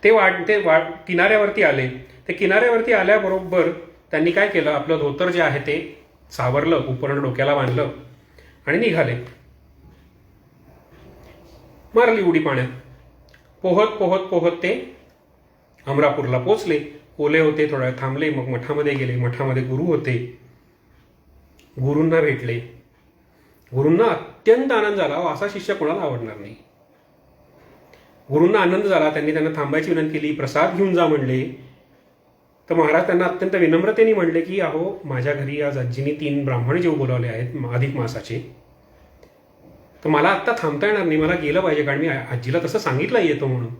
ते किनाऱ्यावरती आले. ते किनाऱ्यावरती आल्याबरोबर त्यांनी काय केलं, आपलं धोतर जे आहे ते सावरलं, उपरण डोक्याला बांधलं आणि निघाले. मारली उडी पाण्यात. पोहत पोहत पोहत ते अमरापूरला पोचले. ओले होते, थोडा वेळ थांबले, मग मठामध्ये गेले. मठामध्ये गुरु होते. गुरूंना भेटले. गुरूंना अत्यंत आनंद झाला. असा शिष्य कोणाला आवडणार नाही. गुरूंना आनंद झाला. त्यांनी त्यांना थांबायची विनंती केली. प्रसाद घेऊन जा म्हणले. तर महाराज त्यांना अत्यंत विनम्रतेने म्हणले की अहो, माझ्या घरी आज आजीने 3 ब्राह्मण जेव बोलावले आहेत अधिक मासाचे. तर मला आत्ता थांबता येणार नाही, मला गेलं पाहिजे, कारण मी आजीला तसं सांगितलं येतो म्हणून.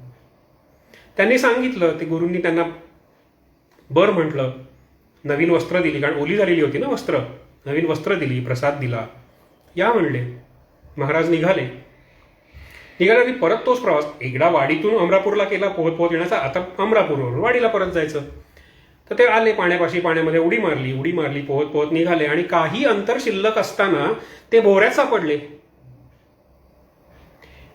त्यांनी सांगितलं. ते गुरूंनी त्यांना बरं म्हटलं. नवीन वस्त्र दिली, कारण ओली झालेली होती ना वस्त्र. नवीन वस्त्र दिली, प्रसाद दिला. या म्हणले. महाराज निघाले. निघाल्यावर परत तोच प्रवास. एकदा वाडीतून अमरापूरला केला पोहत पोहत येण्याचा, आता अमरापूरवरून वाडीला परत जायचं. तर ते आले पाण्यापाशी, पाण्यामध्ये उडी मारली, पोहत पोहत निघाले. आणि काही अंतर शिल्लक असताना ते भोवऱ्यात सापडले.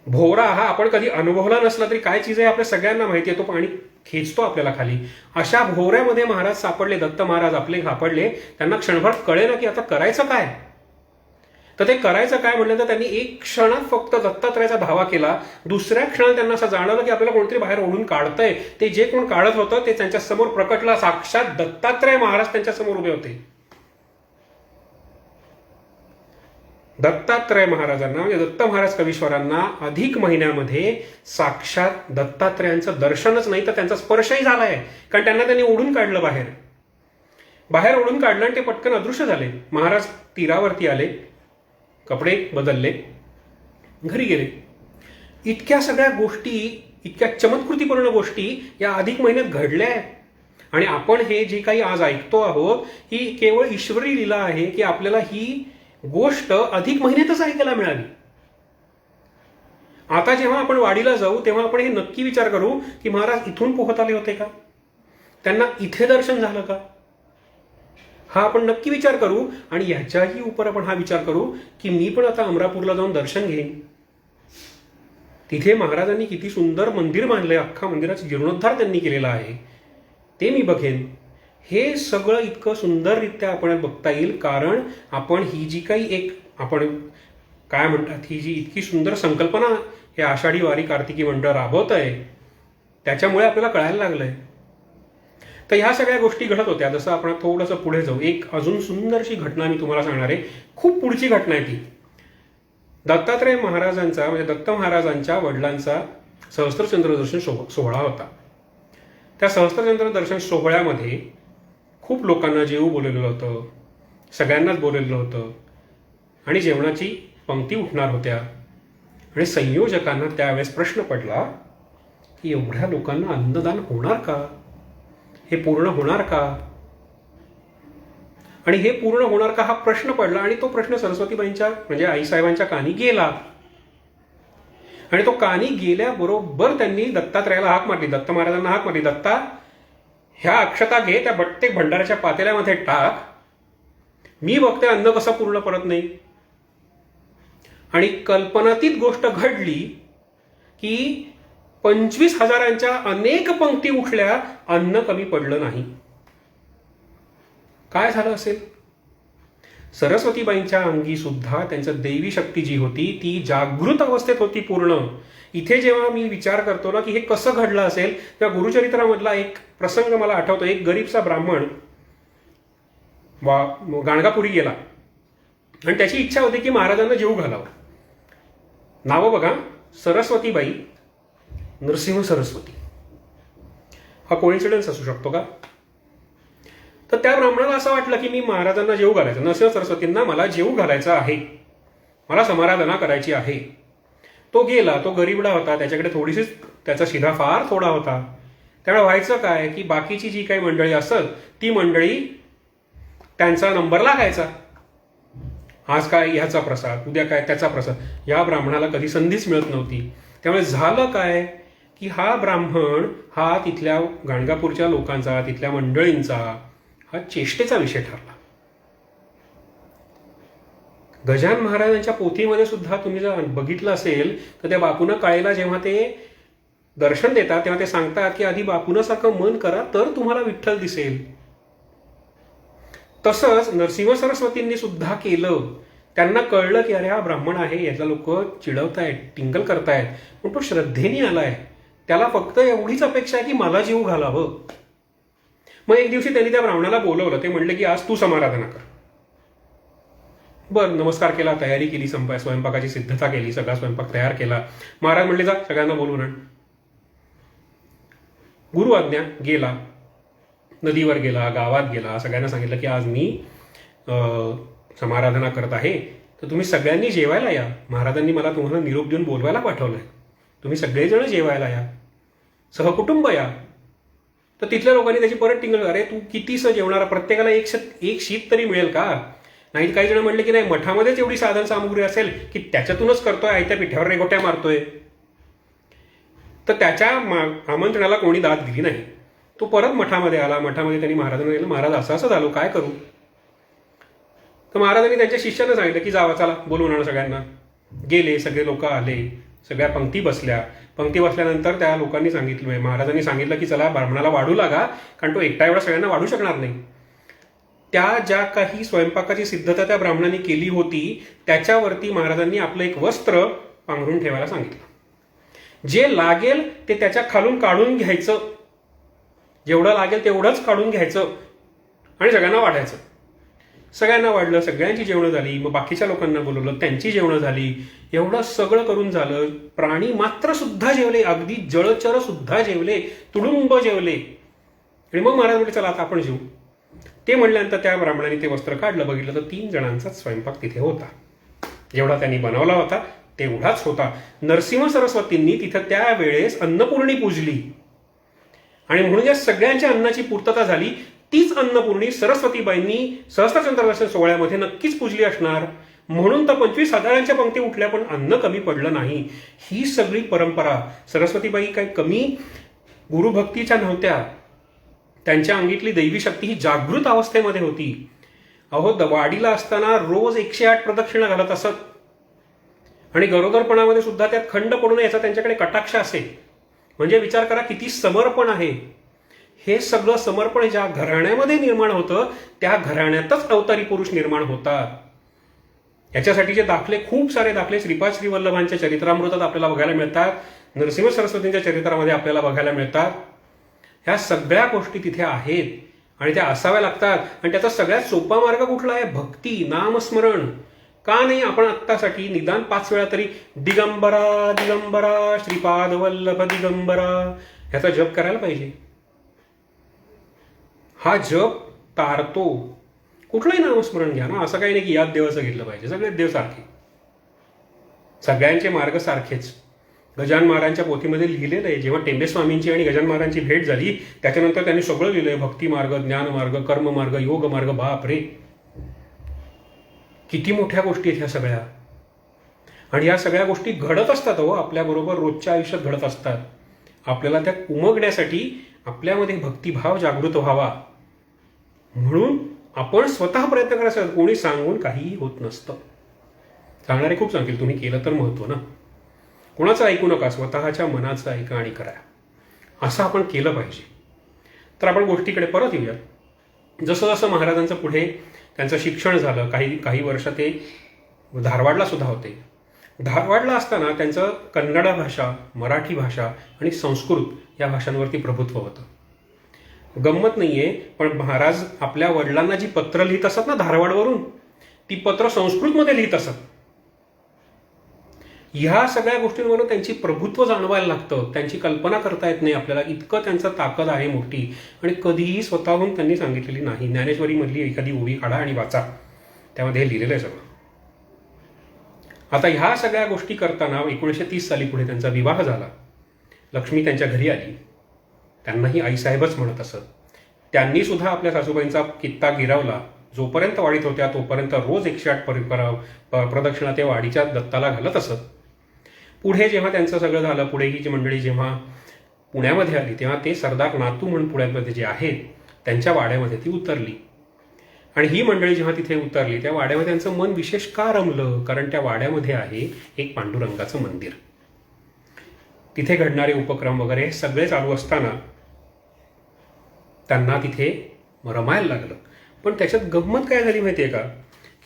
भोवरा हा आपण कधी अनुभवला नसला तरी काय चीज आहे आपल्या सगळ्यांना माहिती आहे. तो पाणी खेचतो आपल्याला खाली. अशा भोवऱ्यामध्ये महाराज सापडले. दत्त महाराज आपले सापडले. त्यांना क्षणभर कळेना की आता करायचं काय. तर ते करायचं काय म्हणलं तर त्यांनी एक क्षणात फक्त दत्तात्रयाचा धावा केला. दुसऱ्या क्षणात त्यांना असं जाणवलं की आपल्याला कोणतरी बाहेर ओढून काढतंय. ते जे कोण काढत होतं ते त्यांच्या समोर प्रकटला. साक्षात दत्तात्रय महाराज त्यांच्या समोर उभे होते. दत्तात्रय महाराजांना म्हणजे दत्त महाराज कवीश्वरांना अधिक महिन्यामध्ये साक्षात दत्तात्रयांचं दर्शनच नाही तर त्यांचा स्पर्शही झालाय. कारण त्यांनी ओढून काढलं बाहेर ओढून काढलं आणि ते पटकन अदृश्य झाले. महाराज तीरावरती आले, कपडे बदलले, घरी गेले. इतक्या सगळ्या गोष्टी, इतक्या चमत्कृतीपूर्ण गोष्टी या अधिक महिन्यात घडल्या आहेत. आणि आपण हे जे काही आज ऐकतो आहोत ही केवळ ईश्वरी लीला आहे की आपल्याला ही गोष्ट अधिक महिन्यातच ऐकायला मिळाली. आता जेव्हा आपण वाडीला जाऊ तेव्हा आपण हे नक्की विचार करू की महाराज इथून पोहत आले होते का, त्यांना इथे दर्शन झालं का, हा आपण नक्की विचार करू. आणि ह्याच्याही उपर आपण हा विचार करू की मी पण आता अमरापूरला जाऊन दर्शन घेईन. तिथे महाराजांनी किती सुंदर मंदिर बांधलंय, अख्खा मंदिराचा जीर्णोद्धार त्यांनी केलेला आहे, ते मी बघेन. हे सगळं इतकं सुंदररित्या आपण बघता येईल कारण आपण ही जी काही एक आपण काय म्हणतात ही जी इतकी सुंदर संकल्पना हे आषाढी वारी कार्तिकी मंडळ राबवत आहे त्याच्यामुळे आपल्याला कळायला लागलंय. तर ह्या सगळ्या गोष्टी घडत होत्या. जसं आपण थोडंसं पुढे जाऊ, एक अजून सुंदरशी घटना मी तुम्हाला सांगणार आहे. खूप पुढची घटना आहे ती. दत्तात्रय महाराजांचा म्हणजे दत्त महाराजांच्या वडिलांचा सहस्त्रचंद्र दर्शन सोहळा होता. त्या सहस्त्रचंद्र दर्शन सोहळ्यामध्ये खूप लोकांना जेवू बोलवलेलं होतं, सगळ्यांनाच बोलवलेलं होतं आणि जेवणाची पंक्ती उठणार होत्या. आणि संयोजकांना त्यावेळेस प्रश्न पडला की एवढ्या लोकांना अन्नदान होणार का, हे पूर्ण होणार का. आणि हे पूर्ण होणार का हा प्रश्न पडला आणि तो प्रश्न सरस्वतीबाईंच्या म्हणजे आईसाहेबांच्या कानी गेला. आणि तो कानी गेल्याबरोबर त्यांनी दत्तात्रयाला हाक मारली, दत्त महाराजांना हाक मारली, दत्ता ह्या अक्षता घे, त्या प्रत्येक भंडाराच्या पातेल्यामध्ये टाक, मी बघते अन्न कसं पूर्ण परत नाही. आणि कल्पनातीत गोष्ट घडली की 25,000 अनेक पंक्ती उठल्या, अन्न कमी पडलं नाही. काय झालं असेल. सरस्वतीबाईंच्या अंगी सुद्धा त्यांचं दैवी शक्ती जी होती ती जागृत अवस्थेत होती पूर्ण. इथे जेव्हा मी विचार करतो ना की हे कसं घडलं असेल तेव्हा गुरुचरित्रामधला एक प्रसंग मला आठवतो. एक गरीबचा ब्राह्मण गाणगापुरी गेला आणि त्याची इच्छा होती की महाराजांना जेवू घालावं. नावं बघा, सरस्वतीबाई, नरसिंह सरस्वती. हा कोइन्सिडन्स असू शकतो का. तर त्या ब्राह्मणाला असं वाटलं की मी महाराजांना जेवू घालायचं, नरसिंह सरस्वतींना मला जेवू घालायचं आहे, मला समाराधना करायची आहे. तो गेला, तो गरीबडा होता, त्याच्याकडे थोडीशीच त्याचा शिधा फार थोडा होता. त्यामुळे व्हायचं काय की बाकीची जी काही मंडळी असत ती मंडळी त्यांचा नंबर लागायचा. आज काय ह्याचा प्रसाद, उद्या काय त्याचा प्रसाद. या ब्राह्मणाला कधी संधीच मिळत नव्हती. त्यामुळे झालं काय की हा ब्राह्मण हा तिथल्या गाणगापूरच्या लोकांचा, तिथल्या मंडळींचा हा चेष्टेचा विषय ठरला. गजानन महाराजांच्या पोथीमध्ये सुद्धा तुम्ही जर बघितलं असेल तर त्या बापूनं काळेला जेव्हा ते दर्शन देतात तेव्हा ते सांगतात की आधी बापूनं सारखं मन करा तर तुम्हाला विठ्ठल दिसेल. तसंच नरसिंह सरस्वतींनी सुद्धा केलं. त्यांना कळलं की अरे हा ब्राह्मण आहे, याचा लोक चिडवतायत, टिंगल करतायत, पण तो श्रद्धेने आलाय, त्याला फक्त एवढीच अपेक्षा आहे की मला जीव घालावं. मग एक दिवशी त्यांनी त्या ब्राह्मणाला बोलवलं. ते म्हणले की आज तू समाराधना कर. बरं, नमस्कार केला, तयारी केली, स्वयंपाकाची सिद्धता केली, सगळा स्वयंपाक तयार केला. महाराज म्हणले जा सगळ्यांना बोलवून आण. गुरु आज्ञा. गेला, नदीवर गेला, गावात गेला, सगळ्यांना सांगितलं की आज मी समाराधना करत आहे, तर तुम्ही सगळ्यांनी जेवायला या. महाराजांनी मला तुम्हाला निरोप देऊन बोलवायला पाठवलंय, तुम्ही सगळेजण जेवायला या, सहकुटुंब या. तर तिथल्या लोकांनी त्याची परत टिंगल, अरे तू कितीसं जेवणारा, प्रत्येकाला एक शीत तरी मिळेल का. नाही काही जण म्हणले की नाही, मठामध्येच एवढी साधन सामुग्री असेल की त्याच्यातूनच करतोय, आयत्या पिठ्यावर रेगोट्या मारतोय. तर त्याच्या आमंत्रणाला कोणी दाद दिली नाही. तो परत मठामध्ये आला. मठामध्ये त्यांनी महाराजांना गेलं, महाराज असं असं झालो, काय करू. तर महाराजांनी त्यांच्या शिष्यानं सांगितलं की जावा, चला बोलवून आणा सगळ्यांना. गेले, सगळे लोक आले, सगळ्या पंक्ती बसल्या. पंक्ती बसल्यानंतर त्या लोकांनी सांगितलं, महाराजांनी सांगितलं की चला ब्राह्मणाला वाढू लागा, कारण तो एकटा एवढा सगळ्यांना वाढू शकणार नाही. त्या ज्या काही स्वयंपाकाची सिद्धता त्या ब्राह्मणांनी केली होती त्याच्यावरती महाराजांनी आपलं एक वस्त्र पांघरून ठेवायला सांगितलं. जे लागेल ते त्याच्या खालून काढून घ्यायचं, जेवढं लागेल तेवढंच काढून घ्यायचं आणि सगळ्यांना वाढायचं. सगळ्यांना वाढलं, सगळ्यांची जेवणं झाली. मग बाकीच्या लोकांना बोलवलं, त्यांची जेवणं झाली. एवढं सगळं करून झालं. प्राणी मात्र सुद्धा जेवले, अगदी जळचर सुद्धा जेवले, तुडुंब जेवले. आणि मग महाराज म्हटले चला आता आपण जेवू. ते म्हणल्यानंतर त्या ब्राह्मणाने ते वस्त्र काढलं, बघितलं तर 3 जणांचाच स्वयंपाक तिथे होता. जेवढा त्यांनी बनवला होता तेवढाच होता. नरसिंह सरस्वतींनी तिथं त्यावेळेस अन्नपूर्णी पूजली आणि म्हणून या सगळ्यांच्या अन्नाची पूर्तता झाली. तीच अन्नपूर्णी सरस्वतीबाईंनी सहस्त्रचंद्रदर्शन सोहळ्यामध्ये नक्कीच पूजली असणार. म्हणून तर 25,000च्या पंक्ती उठल्या पण अन्न कमी पडलं नाही. ही सगळी परंपरा. सरस्वतीबाई काही कमी गुरुभक्तीच्या नव्हत्या. त्यांच्या अंगीतली दैवी शक्ती ही जागृत अवस्थेमध्ये होती. अहो, वाडीला असताना रोज 108 प्रदक्षिणा घालत असत आणि गरोदरपणामध्ये सुद्धा त्यात खंड पडू नये याचा त्यांच्याकडे कटाक्ष असे. म्हणजे विचार करा किती समर्पण आहे. हे सगळं समर्पण ज्या घराण्यामध्ये निर्माण होतं त्या घराण्यातच अवतारी पुरुष निर्माण होतात. याच्यासाठीचे दाखले, खूप सारे दाखले श्रीपाद श्रीवल्लभांच्या चरित्रामृतात आपल्याला बघायला मिळतात, नरसिंह सरस्वतींच्या चरित्रामध्ये आपल्याला बघायला मिळतात. ह्या सगळ्या गोष्टी तिथे आहेत आणि त्या असाव्या लागतात. आणि त्याचा सगळ्यात सोपा मार्ग कुठला आहे? भक्ती, नामस्मरण. का नाही आपण आत्तासाठी निदान 5 वेळा तरी दिगंबरा दिगंबरा श्रीपाद वल्लभ दिगंबरा ह्याचा जप करायला पाहिजे. हा जप तारतो. कुठलंही नामस्मरण घ्या ना, असं काही नाही की यात देवाचं घेतलं पाहिजे. सगळेच देव सारखे, सगळ्यांचे मार्ग सारखेच. गजानन महाराजांच्या पोथीमध्ये लिहिलेलं आहे. जेव्हा टेंबे स्वामींची आणि गजानन महाराजांची भेट झाली त्याच्यानंतर त्यांनी सगळं लिहिलंय. भक्ती मार्ग, ज्ञान मार्ग, कर्म मार्ग, योग मार्ग. बाप रे, किती मोठ्या गोष्टी आहेत ह्या सगळ्या. आणि या सगळ्या गोष्टी घडत असतात हो, आपल्याबरोबर रोजच्या आयुष्यात घडत असतात. आपल्याला त्या उमगण्यासाठी आपल्यामध्ये भक्तिभाव जागृत व्हावा म्हणून आपण स्वतः प्रयत्न करायचा. कोणी सांगून काहीही होत नसतं. सांगणारे खूप सांगतील, तुम्ही केलं तर महत्व ना. कोणाचं ऐकू नका, स्वतःच्या मनाचं ऐका आणि करा. असं आपण केलं पाहिजे. तर आपण गोष्टीकडे परत येऊया. जसं जसं महाराजांचं पुढे त्यांचं शिक्षण झालं, काही वर्ष ते धारवाडला सुद्धा होते. धारवाडला असताना त्यांचं कन्नड भाषा, मराठी भाषा आणि संस्कृत या भाषांवरती प्रभुत्व होतं. गंमत नाहीये, पण महाराज आपल्या वडिलांना जी पत्र लिहित असत ना धारवाडवरून, ती पत्र संस्कृतमध्ये लिहित असत. ह्या सगळ्या गोष्टींवरून त्यांची प्रभुत्व जाणवायला लागतं. त्यांची कल्पना करता येत नाही आपल्याला, इतकं त्यांचं ताकद आहे मोठी. आणि कधीही स्वतःहून त्यांनी सांगितलेली नाही. ज्ञानेश्वरीमधली एखादी ओवी काढा आणि वाचा, त्यामध्ये हे लिहिलेलं आहे सगळं. आता ह्या सगळ्या गोष्टी करताना 1930 साली पुढे त्यांचा विवाह झाला. लक्ष्मी त्यांच्या घरी आली. त्यांनाही आईसाहेबच म्हणत असत. त्यांनी सुद्धा आपल्या सासूबाईंचा कित्ता गिरावला. जोपर्यंत वाडीत होत्या तोपर्यंत रोज 108 प्रदक्षिणा ते वाडीच्या दत्ताला घालत असत. पुढे जेव्हा त्यांचं सगळं झालं, पुढे ही जी मंडळी जेव्हा पुण्यामध्ये आली तेव्हा ते सरदार नातू म्हणून पुण्यामध्ये जे आहेत त्यांच्या वाड्यामध्ये ती उतरली. आणि ही मंडळी जेव्हा तिथे उतरली त्या वाड्यामध्ये त्यांचं मन विशेष का रमलं? कारण त्या वाड्यामध्ये आहे एक पांडुरंगाचं मंदिर. तिथे घडणारे उपक्रम वगैरे सगळे चालू असताना त्यांना तिथे रमायला लागलं. पण त्याच्यात गंमत काय झाली माहितीये का,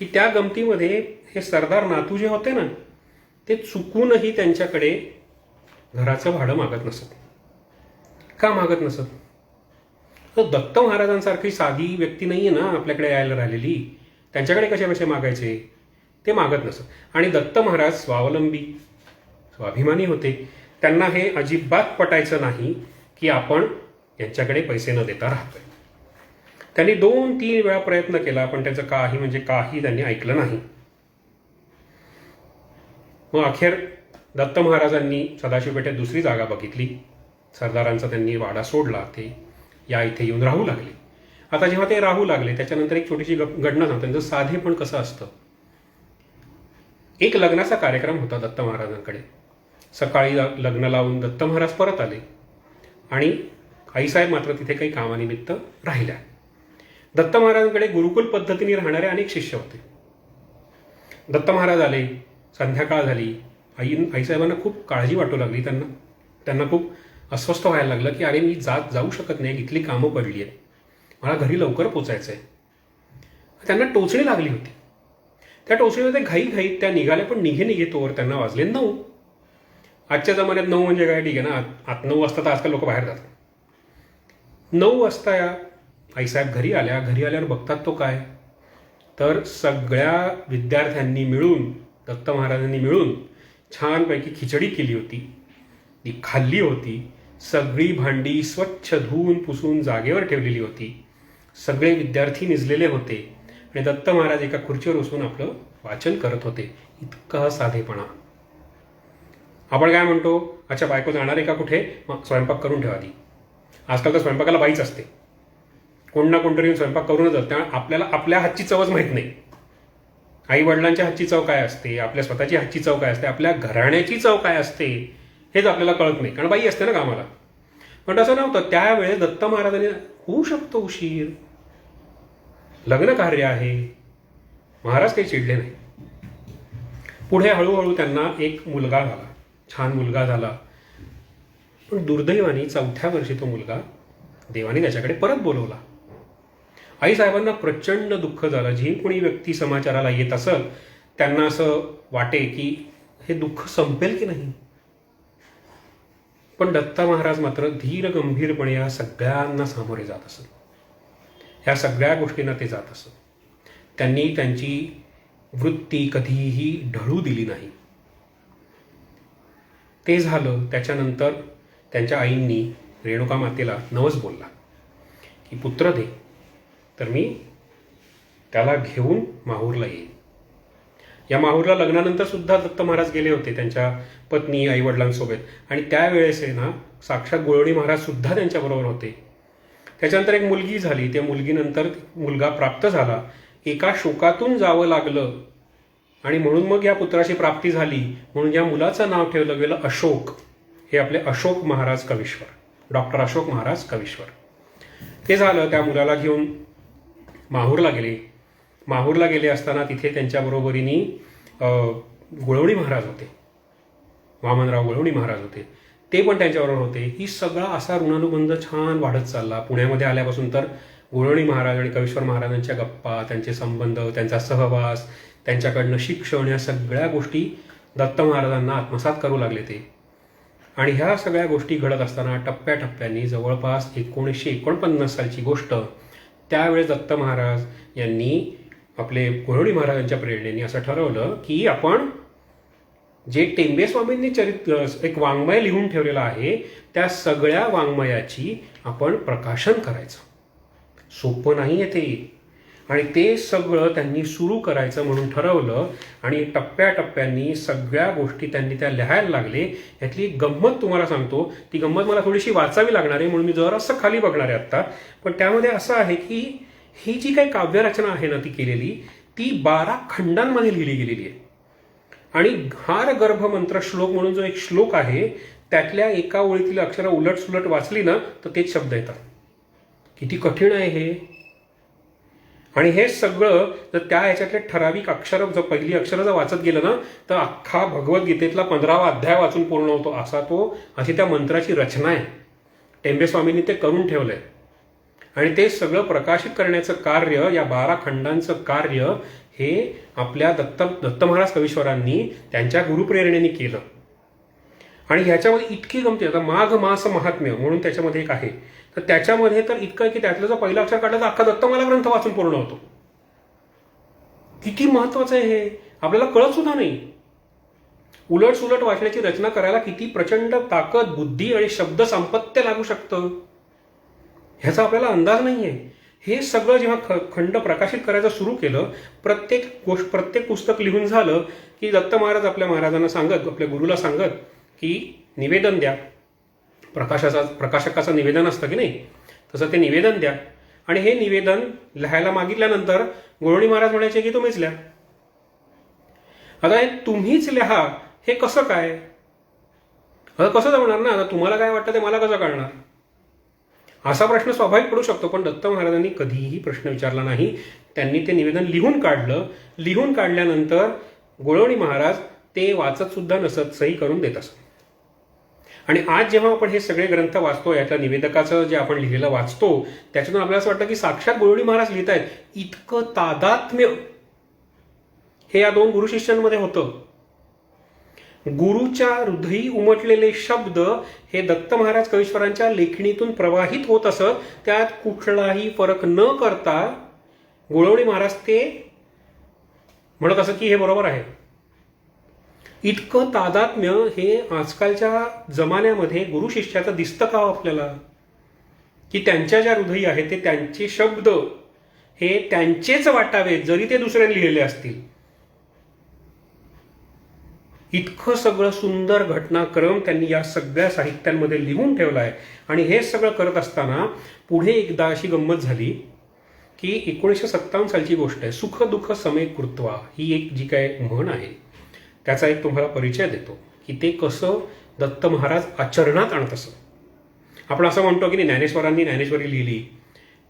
की त्या गमतीमध्ये हे सरदार नातू जे होते ना ते चुकूनही त्यांच्याकडे घराचं भाडं मागत नसत. का मागत नसत? तर दत्त महाराजांसारखी साधी व्यक्ती नाहीये ना आपल्याकडे यायला राहिलेली. त्यांच्याकडे कसे मागायचे? ते मागत नसत. आणि दत्त महाराज स्वावलंबी, स्वाभिमानी होते. त्यांना हे अजिबात पटायचं नाही की आपण यांच्याकडे पैसे न देता राहतोय. त्यांनी 2-3 वेळा प्रयत्न केला पण त्याचं काही त्यांनी ऐकलं नाही. मग अखेर दत्त महाराजांनी सदाशिव पेठेत दुसरी जागा बघितली. सरदारांचा त्यांनी वाडा सोडला. ते या इथे येऊन राहू लागले. आता जेव्हा ते राहू लागले त्याच्यानंतर एक छोटीशी घटना सांगतो. त्यांचं साधेपण कसं असतं. एक लग्नाचा कार्यक्रम होता दत्त महाराजांकडे. सकाळी लग्न लावून दत्त महाराज परत आले आणि आईसाहेब मात्र तिथे काही कामानिमित्त राहिल्या. दत्त महाराजांकडे गुरुकुल पद्धतीने राहणारे अनेक शिष्य होते. दत्त महाराज आले, संध्याकाळ झाली. आईसाहेबांना खूप काळजी वाटू लागली. त्यांना खूप अस्वस्थ व्हायला लागलं की अरे मी जाऊ शकत नाही, इथली कामं पडली आहेत, मला घरी लवकर पोचायचं आहे. त्यांना टोचणी लागली होती. त्या टोचणीमध्ये घाईघाईत त्या निघाल्या, पण निघे तोवर त्यांना वाजले 9. आजच्या जमान्यात 9 म्हणजे काय, ठीक आहे ना, 9 वाजता तर आजकाल लोक बाहेर जातात. 9 वाजता या आईसाहेब घरी आल्यावर बघतात तो काय, तर सगळ्या विद्यार्थ्यांनी मिळून, दत्त महाराजांनी मिळून छानपैकी खिचडी केली होती. ती खाल्ली होती. सगळी भांडी स्वच्छ धुवून पुसून जागेवर ठेवलेली होती. सगळे विद्यार्थी निजलेले होते आणि दत्त महाराज एका खुर्चीवर बसून आपलं वाचन करत होते. इतका साधेपणा. आपण काय म्हणतो, अच्छा बायको जाणार आहे का कुठे, मग स्वयंपाक करून ठेवा ती. आजकाल तर स्वयंपाकाला बाईच असते, कोण ना कोणतरी स्वयंपाक करूनच जातं. त्यामुळे आपल्याला आपल्या हातची चवच माहीत नाही. आई वडिलांच्या हातची चव काय असते, आपल्या स्वतःची हातची चव काय असते, आपल्या घराण्याची चव काय असते हेच आपल्याला कळत नाही, कारण बाई असते ना कामाला. पण तसं नव्हतं त्यावेळेस. दत्त महाराजांनी होऊ शकतो उशीर, लग्न कार्य आहे, महाराज काही चिडले नाही. पुढे हळूहळू त्यांना एक मुलगा झाला, छान मुलगा झाला. पण दुर्दैवाने 4थ्या वर्षी तो मुलगा देवाने त्याच्याकडे परत बोलवला. आईसाहेबांना प्रचंड दुःख झालं. जी कोणी व्यक्ती समाचाराला येत असेल त्यांना असं वाटे की हे दुःख संपेल की नाही. पण दत्त महाराज मात्र धीर गंभीरपणे या सगळ्यांना सामोरे जात असत. ह्या सगळ्या गोष्टींना ते जात असत. त्यांनी त्यांची वृत्ती कधीही ढळू दिली नाही. ते झालं. त्याच्यानंतर त्यांच्या आईंनी रेणुका मातेला नवस बोलला की पुत्र दे, तर मी त्याला घेऊन माहूरला येईन. या माहूरला लग्नानंतर सुद्धा दत्त महाराज गेले होते त्यांच्या पत्नी आईवडिलांसोबत. आणि त्यावेळेस आहे ना, साक्षात गोळवणी महाराज सुद्धा त्यांच्याबरोबर होते. त्याच्यानंतर एक मुलगी झाली. त्या मुलगीनंतर मुलगा प्राप्त झाला. एका शोकातून जावं लागलं आणि म्हणून मग या पुत्राची प्राप्ती झाली. म्हणून या मुलाचं नाव ठेवलं गेलं अशोक. हे आपले अशोक महाराज कवीश्वर, डॉक्टर अशोक महाराज कवीश्वर. ते झालं. त्या मुलाला घेऊन माहूरला गेले. माहूरला गेले असताना तिथे त्यांच्याबरोबरीने गोळवणी महाराज होते, वामनराव गोळवणी महाराज होते. ते पण त्यांच्याबरोबर होते. ही सगळा असा ऋणानुबंध छान वाढत चालला. पुण्यामध्ये आल्यापासून तर गोळवणी महाराज आणि कवीश्वर महाराजांच्या गप्पा, त्यांचे संबंध, त्यांचा सहवास, त्यांच्याकडनं शिक्षण, या सगळ्या गोष्टी दत्त महाराजांना आत्मसात करू लागले ते. आणि ह्या सगळ्या गोष्टी घडत असताना टप्प्याटप्प्यांनी जवळपास 1949 सालची गोष्ट, त्यावेळेस दत्त महाराज यांनी आपले गोळवणी महाराजांच्या प्रेरणेने असं ठरवलं की आपण जे टेंबे स्वामींनी एक वाङ्मय लिहून ठेवलेलं आहे त्या सगळ्या वाङ्मयाची आपण प्रकाशन करायचं. सोपं नाही आहे ते. आणि ते सगळं त्यांनी सुरू करायचं म्हणून ठरवलं. आणि टप्प्याटप्प्यांनी सगळ्या गोष्टी त्यांनी त्या लिहायला लागले. यातली एक गंमत तुम्हाला सांगतो. ती गंमत मला थोडीशी वाचावी लागणार आहे म्हणून मी जरासं खाली बघणार आहे आत्ता. पण त्यामध्ये असं आहे की ही जी काही काव्यरचना आहे ना ती केलेली, ती 12 खंडांमध्ये लिहिली गेलेली आहे. आणि हार गर्भ मंत्र श्लोक म्हणून जो एक श्लोक आहे त्यातल्या एका ओळीतील अक्षरं उलट सुलट वाचली ना तर तेच शब्द येतात. किती कठीण आहे हे. आणि हे सगळं जर त्या ह्याच्यातले ठराविक अक्षर, जर पहिली अक्षरं जर वाचत गेलं ना तर अख्खा भगवद्गीतेतला 15वा अध्याय वाचून पूर्ण होतो. अशी त्या मंत्राची रचना आहे. टेंबे स्वामींनी ते करून ठेवलंय. आणि ते सगळं प्रकाशित करण्याचं कार्य, या 12 खंडांचं कार्य हे आपल्या दत्त महाराज कवीश्वरांनी त्यांच्या गुरुप्रेरणेने केलं. आणि ह्याच्यामध्ये इतकी गमती. आता माघ मास महात्म्य म्हणून त्याच्यामध्ये एक आहे. तर त्याच्यामध्ये तर इतकं आहे की त्यातलं जर पहिलं अक्षर काढलं तर अख्खा दत्तमाला ग्रंथ वाचून पूर्ण होतो. किती महत्वाचं आहे हे आपल्याला कळत सुद्धा नाही. उलट सुलट वाचण्याची रचना करायला किती प्रचंड ताकद, बुद्धी आणि शब्द संपत्य लागू शकतं ह्याचा आपल्याला अंदाज नाहीये. हे सगळं जेव्हा खंड प्रकाशित करायचं सुरू केलं, प्रत्येक पुस्तक लिहून झालं की दत्त महाराज आपल्या महाराजांना सांगत, आपल्या गुरुला सांगत की निवेदन द्या. प्रकाशकाचं निवेदन असतं की नाही, तसं ते निवेदन द्या. आणि हे निवेदन लिहायला मागितल्यानंतर गोळवणी महाराज म्हणायचे की तुम्हीच लिहा. आता हे तुम्हीच लिहा हे कसं काय, आता कसं जमणार ना. आता तुम्हाला काय वाटतं ते मला कसं कळणार, असा प्रश्न स्वाभाविक पडू शकतो. पण दत्त महाराजांनी कधीही प्रश्न विचारला नाही. त्यांनी ते निवेदन लिहून काढलं. लिहून काढल्यानंतर गोळवणी महाराज ते वाचत सुद्धा नसत, सही करून देत असत. आणि आज जेव्हा आपण हे सगळे ग्रंथ वाचतो, यातल्या निवेदकाचं जे आपण लिहिलेलं वाचतो, त्याच्यातून आपल्याला असं वाटतं की साक्षात गोडवणी महाराज लिहित आहेत. इतकं तादात्म्य हे या दोन गुरु शिष्यांमध्ये होतं. गुरुच्या हृदयी उमटलेले शब्द हे दत्त महाराज कवीश्वरांच्या लेखणीतून प्रवाहित होत असत. त्यात कुठलाही फरक न करता गोडवणी महाराज ते म्हणत असत की हे बरोबर आहे. इतकं तादात्म्य हे आजकालच्या जमान्यामध्ये गुरु शिष्याचं दिसतं का आपल्याला? की त्यांच्या ज्या हृदयी आहे ते त्यांचे शब्द हे त्यांचेच वाटावेत, जरी ते दुसऱ्यांनी लिहिलेले असतील. इतकं सगळं सुंदर घटनाक्रम त्यांनी या सगळ्या साहित्यांमध्ये लिहून ठेवला आहे. आणि हे सगळं करत असताना पुढे एकदा अशी गंमत झाली की 1957 सालची गोष्ट आहे. सुख दुःख समे कृत्वा ही एक जी काय म्हण आहे, त्याचा एक तुम्हाला परिचय देतो की ते कसं दत्त महाराज आचरणात आणत असं. आपण असं म्हणतो की ज्ञानेश्वरांनी ज्ञानेश्वरी लिहिली,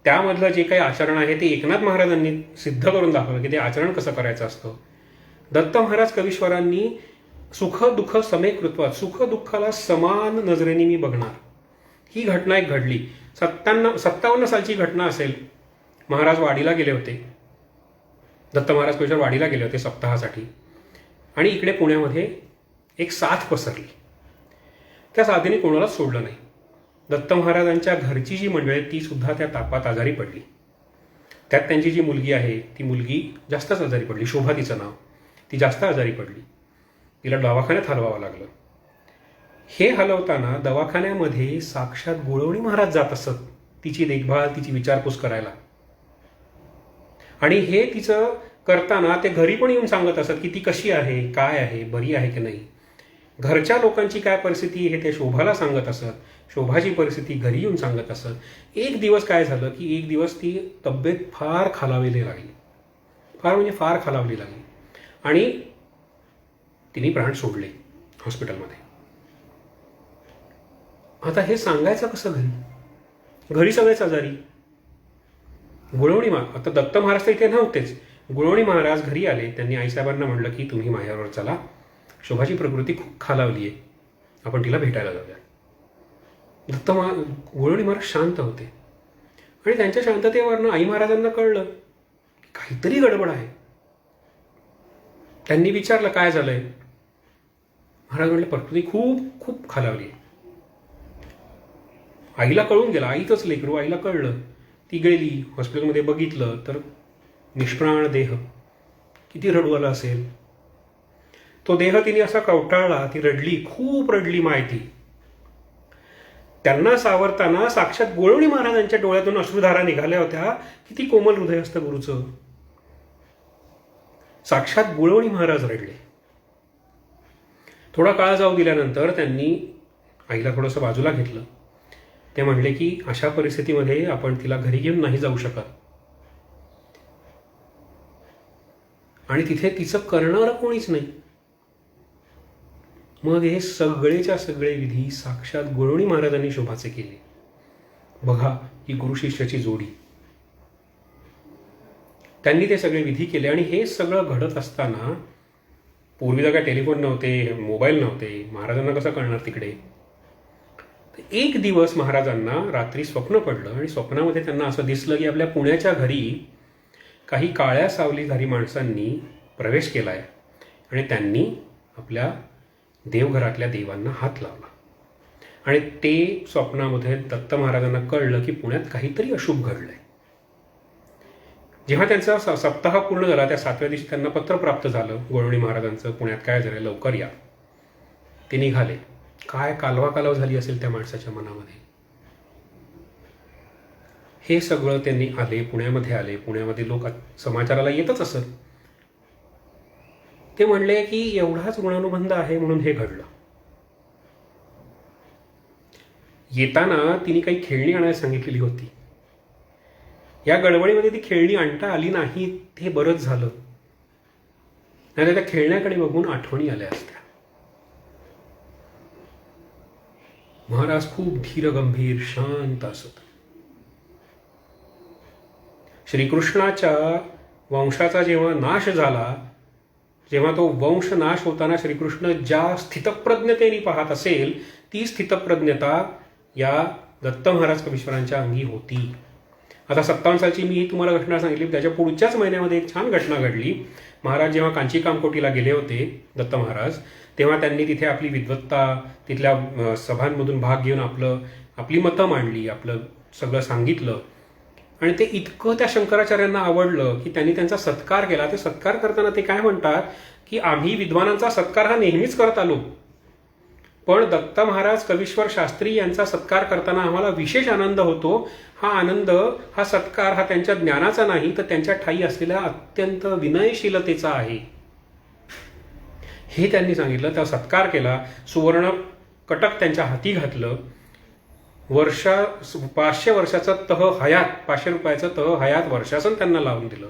त्यामधलं जे काही आचरण आहे ते एकनाथ महाराजांनी सिद्ध करून दाखवलं की ते आचरण कसं करायचं असतं. दत्त महाराज कवीश्वरांनी सुख दुःख समे कृत्वा, सुख दुःखाला समान नजरेने मी बघणार, ही घटना एक घडली. 57 सालची घटना असेल. महाराज वाडीला गेले होते, दत्त महाराज कवीश्वर वाडीला गेले होते सप्ताहासाठी. आणि इकडे पुण्यामध्ये एक साथ पसरली. त्या साथीने कोणालाच सोडलं नाही. दत्त महाराजांच्या घरची जी मंडळी ती सुद्धा त्या तापात आजारी पडली. त्यात त्यांची जी मुलगी आहे ती मुलगी जास्तच आजारी पडली. शोभा तिचं नाव. ती जास्त आजारी पडली. तिला दवाखान्यात हलवावं लागलं. हे हलवताना दवाखान्यामध्ये साक्षात गोडवणी महाराज जात असत तिची देखभाल, तिची विचारपूस करायला. आणि हे तिचं करताना ते घरी पण येऊन सांगत असत की ती कशी आहे, काय आहे, बरी आहे की नाही. घरच्या लोकांची काय परिस्थिती हे ते शोभाला सांगत असत. शोभाची परिस्थिती घरी येऊन सांगत असत. एक दिवस काय झालं की एक दिवस ती तब्येत फार खालावली लागली. फार म्हणजे फार खालावली लागली. आणि तिने प्राण सोडले हॉस्पिटलमध्ये. आता हे सांगायचं कसं घरी? घरी सगळेच आजारी. गोडवणी महाराज, आता दत्त महाराज तर इथे नव्हतेच. गोडवणी महाराज घरी आले. त्यांनी आईसाहेबांना म्हणलं की तुम्ही माझ्यावर चला, शोभाची प्रकृती खूप खालावली आहे, आपण तिला भेटायला जाऊया. गोडवणी महाराज शांत होते. आणि त्यांच्या शांततेवरनं आई महाराजांना कळलं की काहीतरी गडबड आहे. त्यांनी विचारलं काय झालंय. महाराज म्हटलं प्रकृती खूप खूप खालावली. आईला कळून गेला. आईतच लेकरू, आईला कळलं. ती गेली हॉस्पिटलमध्ये, बघितलं तर निष्प्राण देह. किती रडू आला असेल. तो देह तिने असा कवटाळला. ती रडली, खूप रडली माहिती. त्यांना सावरताना साक्षात गोडवणी महाराजांच्या डोळ्यातून अश्रुधारा निघाल्या होत्या. किती कोमल हृदय असतं गुरुचं. साक्षात गोडवणी महाराज रडले. थोडा काळ जाऊ दिल्यानंतर त्यांनी आईला थोडंसं बाजूला घेतलं. ते म्हणले की अशा परिस्थितीमध्ये आपण तिला घरी घेऊन नाही जाऊ शकत, आणि तिथे तिचं करणारं कोणीच नाही. मग हे सगळेच्या सगळे विधी साक्षात गोडवणी महाराजांनी शोभाचे केले. बघा ही गुरु शिष्याची जोडी. त्यांनी ते सगळे विधी केले. आणि हे सगळं घडत असताना पूर्वी काय टेलिफोन नव्हते, मोबाईल नव्हते. महाराजांना कसं कळणार तिकडे. एक दिवस महाराजांना रात्री स्वप्न पडलं. आणि स्वप्नामध्ये त्यांना असं दिसलं की आपल्या पुण्याच्या घरी काही काळ्या सावलीधारी माणसांनी प्रवेश केला आहे. आणि त्यांनी आपल्या देवघरातल्या देवांना हात लावला. आणि ते स्वप्नामध्ये दत्त महाराजांना कळलं की पुण्यात काहीतरी अशुभ घडलंय. जेव्हा त्यांचा सप्ताह पूर्ण झाला त्या 7व्या दिवशी त्यांना पत्र प्राप्त झालं गोडवणी महाराजांचं, पुण्यात काय झालं, लवकर या. ते निघाले. काय कालवा झाली असेल त्या माणसाच्या मनामध्ये. हे सगळं त्यांनी आले, पुण्यामध्ये आले. पुण्यामध्ये लोक समाचाराला येतच असत. ते म्हणले की एवढाच ऋणानुबंध आहे म्हणून हे घडलं. येताना तिने काही खेळणी आणायला सांगितलेली होती. या गडबडीमध्ये ती खेळणी आणता आली नाही, हे बरंच झालं. नाही त्या खेळण्याकडे बघून आठवणी आल्या असत्या. महाराज खूप धीर गंभीर शांत असत. श्रीकृष्णाच्या वंशाचा जेव्हा नाश झाला, जेव्हा तो वंश नाश होताना श्रीकृष्ण ज्या स्थितप्रज्ञतेने पाहत असेल ती स्थितप्रज्ञता या दत्त महाराज कवीश्वरांच्या अंगी होती. आता 57 सालची मी तुम्हाला घटना सांगितली. त्याच्या पुढच्याच महिन्यामध्ये एक छान घटना घडली. महाराज जेव्हा कांची कामकोटीला गेले होते दत्त महाराज, तेव्हा त्यांनी तिथे आपली विद्वत्ता, तिथल्या सभांमधून भाग घेऊन आपली मतं मांडली, आपलं सगळं सांगितलं. आणि ते इतकं त्या शंकराचार्यांना आवडलं की त्यांनी त्यांचा सत्कार केला. ते सत्कार करताना ते काय म्हणतात की आम्ही विद्वानांचा सत्कार हा नेहमीच करत आलो, पण दत्त महाराज कवीश्वर शास्त्री यांचा सत्कार करताना आम्हाला विशेष आनंद होतो. हा आनंद, हा सत्कार हा त्यांच्या ज्ञानाचा नाही, तर त्यांच्या ठायी असलेल्या अत्यंत विनयशीलतेचा आहे, हे त्यांनी सांगितलं. त्या सत्कार केला, सुवर्ण कटक त्यांच्या हाती घातलं. 500 वर्षाचं तह हयात, 500 रुपयाचं तह हयात वर्षासन त्यांना लावून दिलं.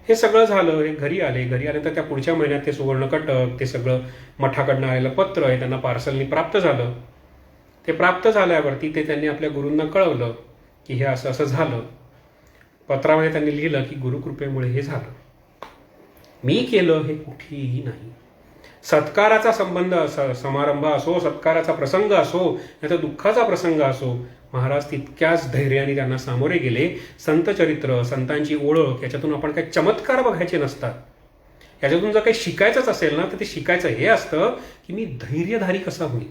हे सगळं झालं. हे घरी आल्यानंतर त्या पुढच्या महिन्यात ते सुवर्णकटक, ते सगळं मठाकडनं आलेलं पत्र आहे त्यांना पार्सलनी प्राप्त झालं. ते प्राप्त झाल्यावरती ते त्यांनी आपल्या गुरूंना कळवलं की हे असं असं झालं. पत्रामध्ये त्यांनी लिहिलं की गुरुकृपेमुळे हे झालं, मी केलं हे कुठेही नाही. सत्काराचा संबंध समारंभ असो, सत्काराचा प्रसंग असो, नाहीतर दुःखाचा प्रसंग असो, महाराज तितक्याच धैर्याने त्यांना सामोरे गेले. संत चरित्र, संतांची ओळख, याच्यातून आपण काही चमत्कार बघायचे नसतात. याच्यातून जर काही शिकायचंच असेल ना, तर ते शिकायचं हे असतं की मी धैर्यधारी कसा होईल,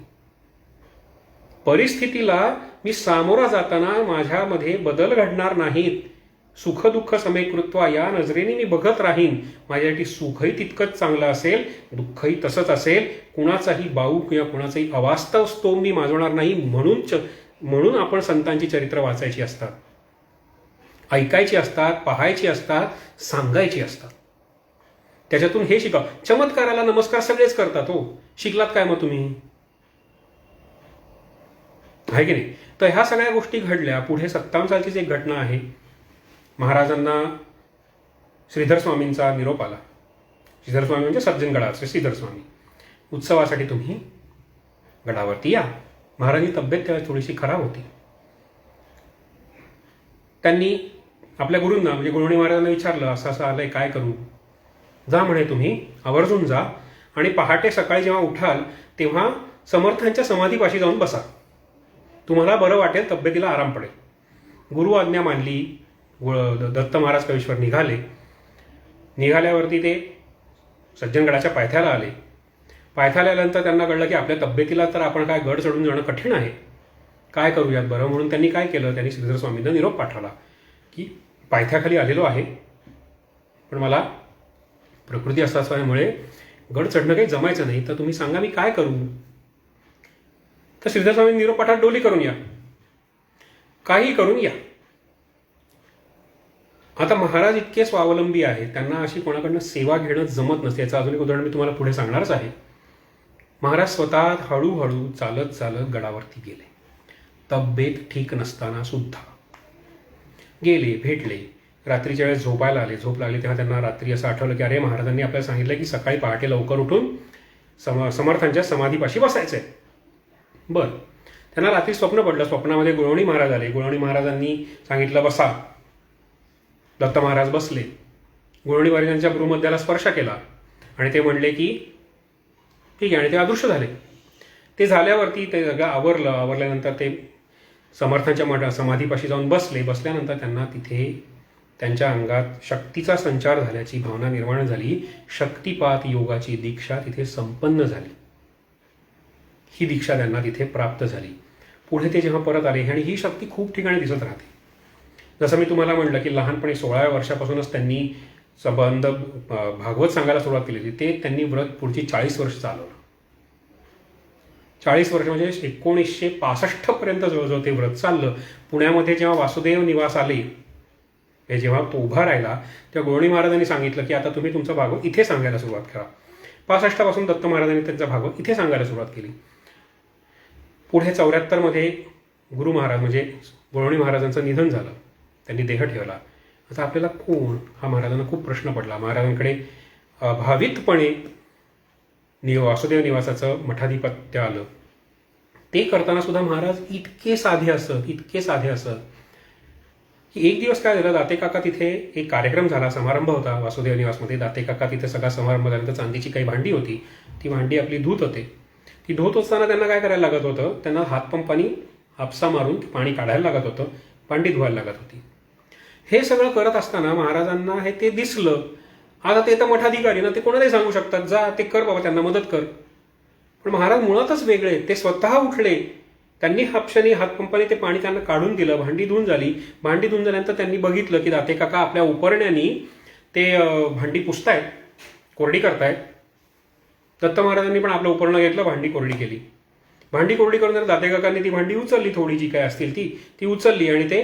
परिस्थितीला मी सामोरा जाताना माझ्यामध्ये बदल घडणार नाहीत, सुखदुःख समेकृत्वा या नजरेने मी बघत राहीन. माझ्यासाठी सुखही तितकंच चांगलं असेल, दुःखही तसंच असेल. कुणाचाही बाऊ किंवा कुणाचाही अवास्तव स्तोम मी माजवणार नाही. म्हणून आपण संतांची चरित्र वाचायची असतात, ऐकायची असतात, पाहायची असतात, सांगायची असतात. त्याच्यातून हे शिका. चमत्काराला नमस्कार सगळेच करतात हो, शिकलात काय मग तुम्ही, आहे की नाही? तर ह्या सगळ्या गोष्टी घडल्या. पुढे 57 सालचीच एक घटना आहे. महाराजांना श्रीधर स्वामींचा निरोप आला. श्रीधर स्वामी म्हणजे सज्जनगडाचे श्रीधर स्वामी. उत्सवासाठी तुम्ही गडावरती या. महाराजांची तब्येत तेव्हा थोडीशी खराब होती. त्यांनी आपल्या गुरूंना म्हणजे गुरुणी महाराजांना विचारलं, असं असं आलंय, काय करू? जा म्हणे, तुम्ही आवर्जून जा आणि पहाटे सकाळी जेव्हा उठाल तेव्हा समर्थांच्या समाधीपाशी जाऊन बसा, तुम्हाला बरं वाटेल, तब्येतीला आराम पडेल. गुरु आज्ञा मानली. दत्त महाराज कवीश्वर निघाल्यावरती ते सज्जनगडाच्या पायथ्याला आले. पायथ्याला आल्यानंतर त्यांना कळलं की आपल्या तब्येतीला तर आपण काय गड चढून जाणं कठीण आहे, काय करूयात बरं. म्हणून त्यांनी काय केलं, त्यांनी श्रीधर स्वामींना निरोप पाठवला की पायथ्याखाली आलेलो आहे, पण मला प्रकृती असल्यामुळे गड चढणं काही जमायचं नाही, तर तुम्ही सांगा मी काय करू. तर श्रीधर स्वामी निरोप पाठवला, डोली करून या, काही करून या. आता महाराज इतके स्वावलंबी आहेत, त्यांना अशी कोणाकडनं सेवा घेणं जमत नसते. याचं अजून एक उदाहरण मी तुम्हाला पुढे सांगणारच आहे. महाराज स्वतः हळूहळू चालत चालत गडावरती गेले. तब्येत ठीक नसताना सुद्धा गेले, भेटले. रात्रीच्या वेळेस झोपायला आले. झोप लागली तेव्हा त्यांना रात्री असं आठवलं की अरे, महाराजांनी आपल्याला सांगितलं की सकाळी पहाटे लवकर उठून समर्थांच्या समाधीपाशी बसायचंय. बरं, त्यांना रात्री स्वप्न पडलं. स्वप्नामध्ये गुळवणी महाराज आले. गुळवणी महाराजांनी सांगितलं बसा. दत्त महाराज बसले. गुळवणी महाराजांच्या भ्रूमध्याला स्पर्श केला आणि ते म्हणले की ठीक आहे, आणि ते अदृश्य झाले. ते झाल्यावरती ते सगळं आवरल्यानंतर ते समर्थांच्या समाधीपाशी जाऊन बसले. बसल्यानंतर त्यांना तिथे त्यांच्या अंगात शक्तीचा संचार झाल्याची भावना निर्माण झाली. शक्तिपात योगाची दीक्षा तिथे संपन्न झाली. ही दीक्षा त्यांना तिथे प्राप्त झाली. पुढे ते जेव्हा परत आले, आणि ही शक्ती खूप ठिकाणी दिसत राहते. जसं मी तुम्हाला म्हटलं की लहानपणी 16व्या वर्षापासूनच त्यांनी संबंध भागवत सांगायला सुरुवात केली होती. ते त्यांनी व्रत पुढची 40 वर्ष चालवलं. 40 वर्ष म्हणजे 1965 पर्यंत जवळजवळ ते व्रत चाललं. पुण्यामध्ये जेव्हा वासुदेव निवास आले, हे जेव्हा तो उभा राहिला, तेव्हा गुळवणी महाराजांनी सांगितलं की आता तुम्ही तुमचं भागवत इथे सांगायला सुरुवात करा. 65 पासून दत्त महाराजांनी त्यांचा भागवत इथे सांगायला सुरुवात केली. पुढे 74 मध्ये गुरु महाराज म्हणजे गुळवणी महाराजांचं निधन झालं. त्यांनी देह ठेवला. आता आपल्याला कोण, हा महाराजांना खूप प्रश्न पडला. महाराजांकडे भावितपणे वासुदेव निवासाचं मठाधिपत्य आलं. ते करताना सुद्धा महाराज इतके साधे असत की एक दिवस काय झालं, दाते काका तिथे एक कार्यक्रम झाला, समारंभ होता वासुदेव निवासमध्ये. दाते काका तिथे सगळा समारंभ झाल्यानंतर चांदीची काही भांडी होती, ती भांडी आपली धूत होते. ती धुत असताना त्यांना काय करायला लागत होतं, त्यांना हातपंपानी हापसा मारून पाणी काढायला लागत होतं, भांडी धुवायला लागत होती. हे सगळं करत असताना महाराजांना हे ते दिसलं. आता ते तर मठाधिकारी ना, ते कोणालाही सांगू शकतात, जा ते कर बाबा, त्यांना मदत कर. पण महाराज मुळातच वेगळे. ते स्वतः उठले, त्यांनी हापशाने हातपंपाने ते पाणी त्यांना काढून दिलं, भांडी धुवून झाली. भांडी धुवून झाल्यानंतर त्यांनी बघितलं की दाते काका आपल्या उपरण्यानी ते भांडी पुसतायत, कोरडी करतायत. दत्त महाराजांनी पण आपलं उपरणं घेतलं, भांडी कोरडी केली. भांडी कोरडी करून दाते काकांनी ती भांडी उचलली, थोडी जी काय असतील ती उचलली आणि ते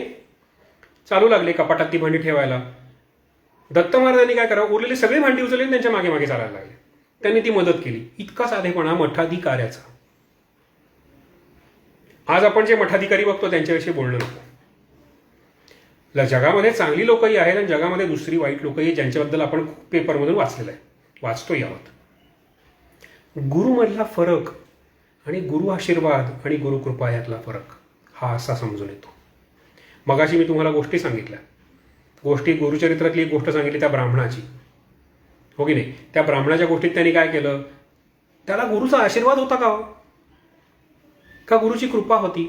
चालू लागले कपाटात ती भांडी ठेवायला. दत्त महाराजांनी काय करावं, उरलेली सगळी भांडी उचलली, त्यांच्या मागे मागे चालायला लागले. त्यांनी ती मदत केली. इतका साधेपणा मठाधिकाऱ्याचा. आज आपण जे मठाधिकारी बघतो त्यांच्याविषयी बोलणं नको. जगामध्ये चांगली लोकही आहेत आणि जगामध्ये दुसरी वाईट लोकही, ज्यांच्याबद्दल आपण खूप पेपरमधून वाचलेलं आहे, वाचतो यावत. गुरुमधला फरक आणि गुरु आशीर्वाद आणि गुरुकृपा यातला फरक हा असा समजून येतो. मगाशी मी तुम्हाला गोष्टी सांगितल्या. गुरुचरित्रातली एक गोष्ट सांगितली त्या ब्राह्मणाची, हो की नाही. त्या ब्राह्मणाच्या गोष्टीत त्यांनी काय केलं, त्याला गुरुचा आशीर्वाद होता का गुरुची कृपा होती.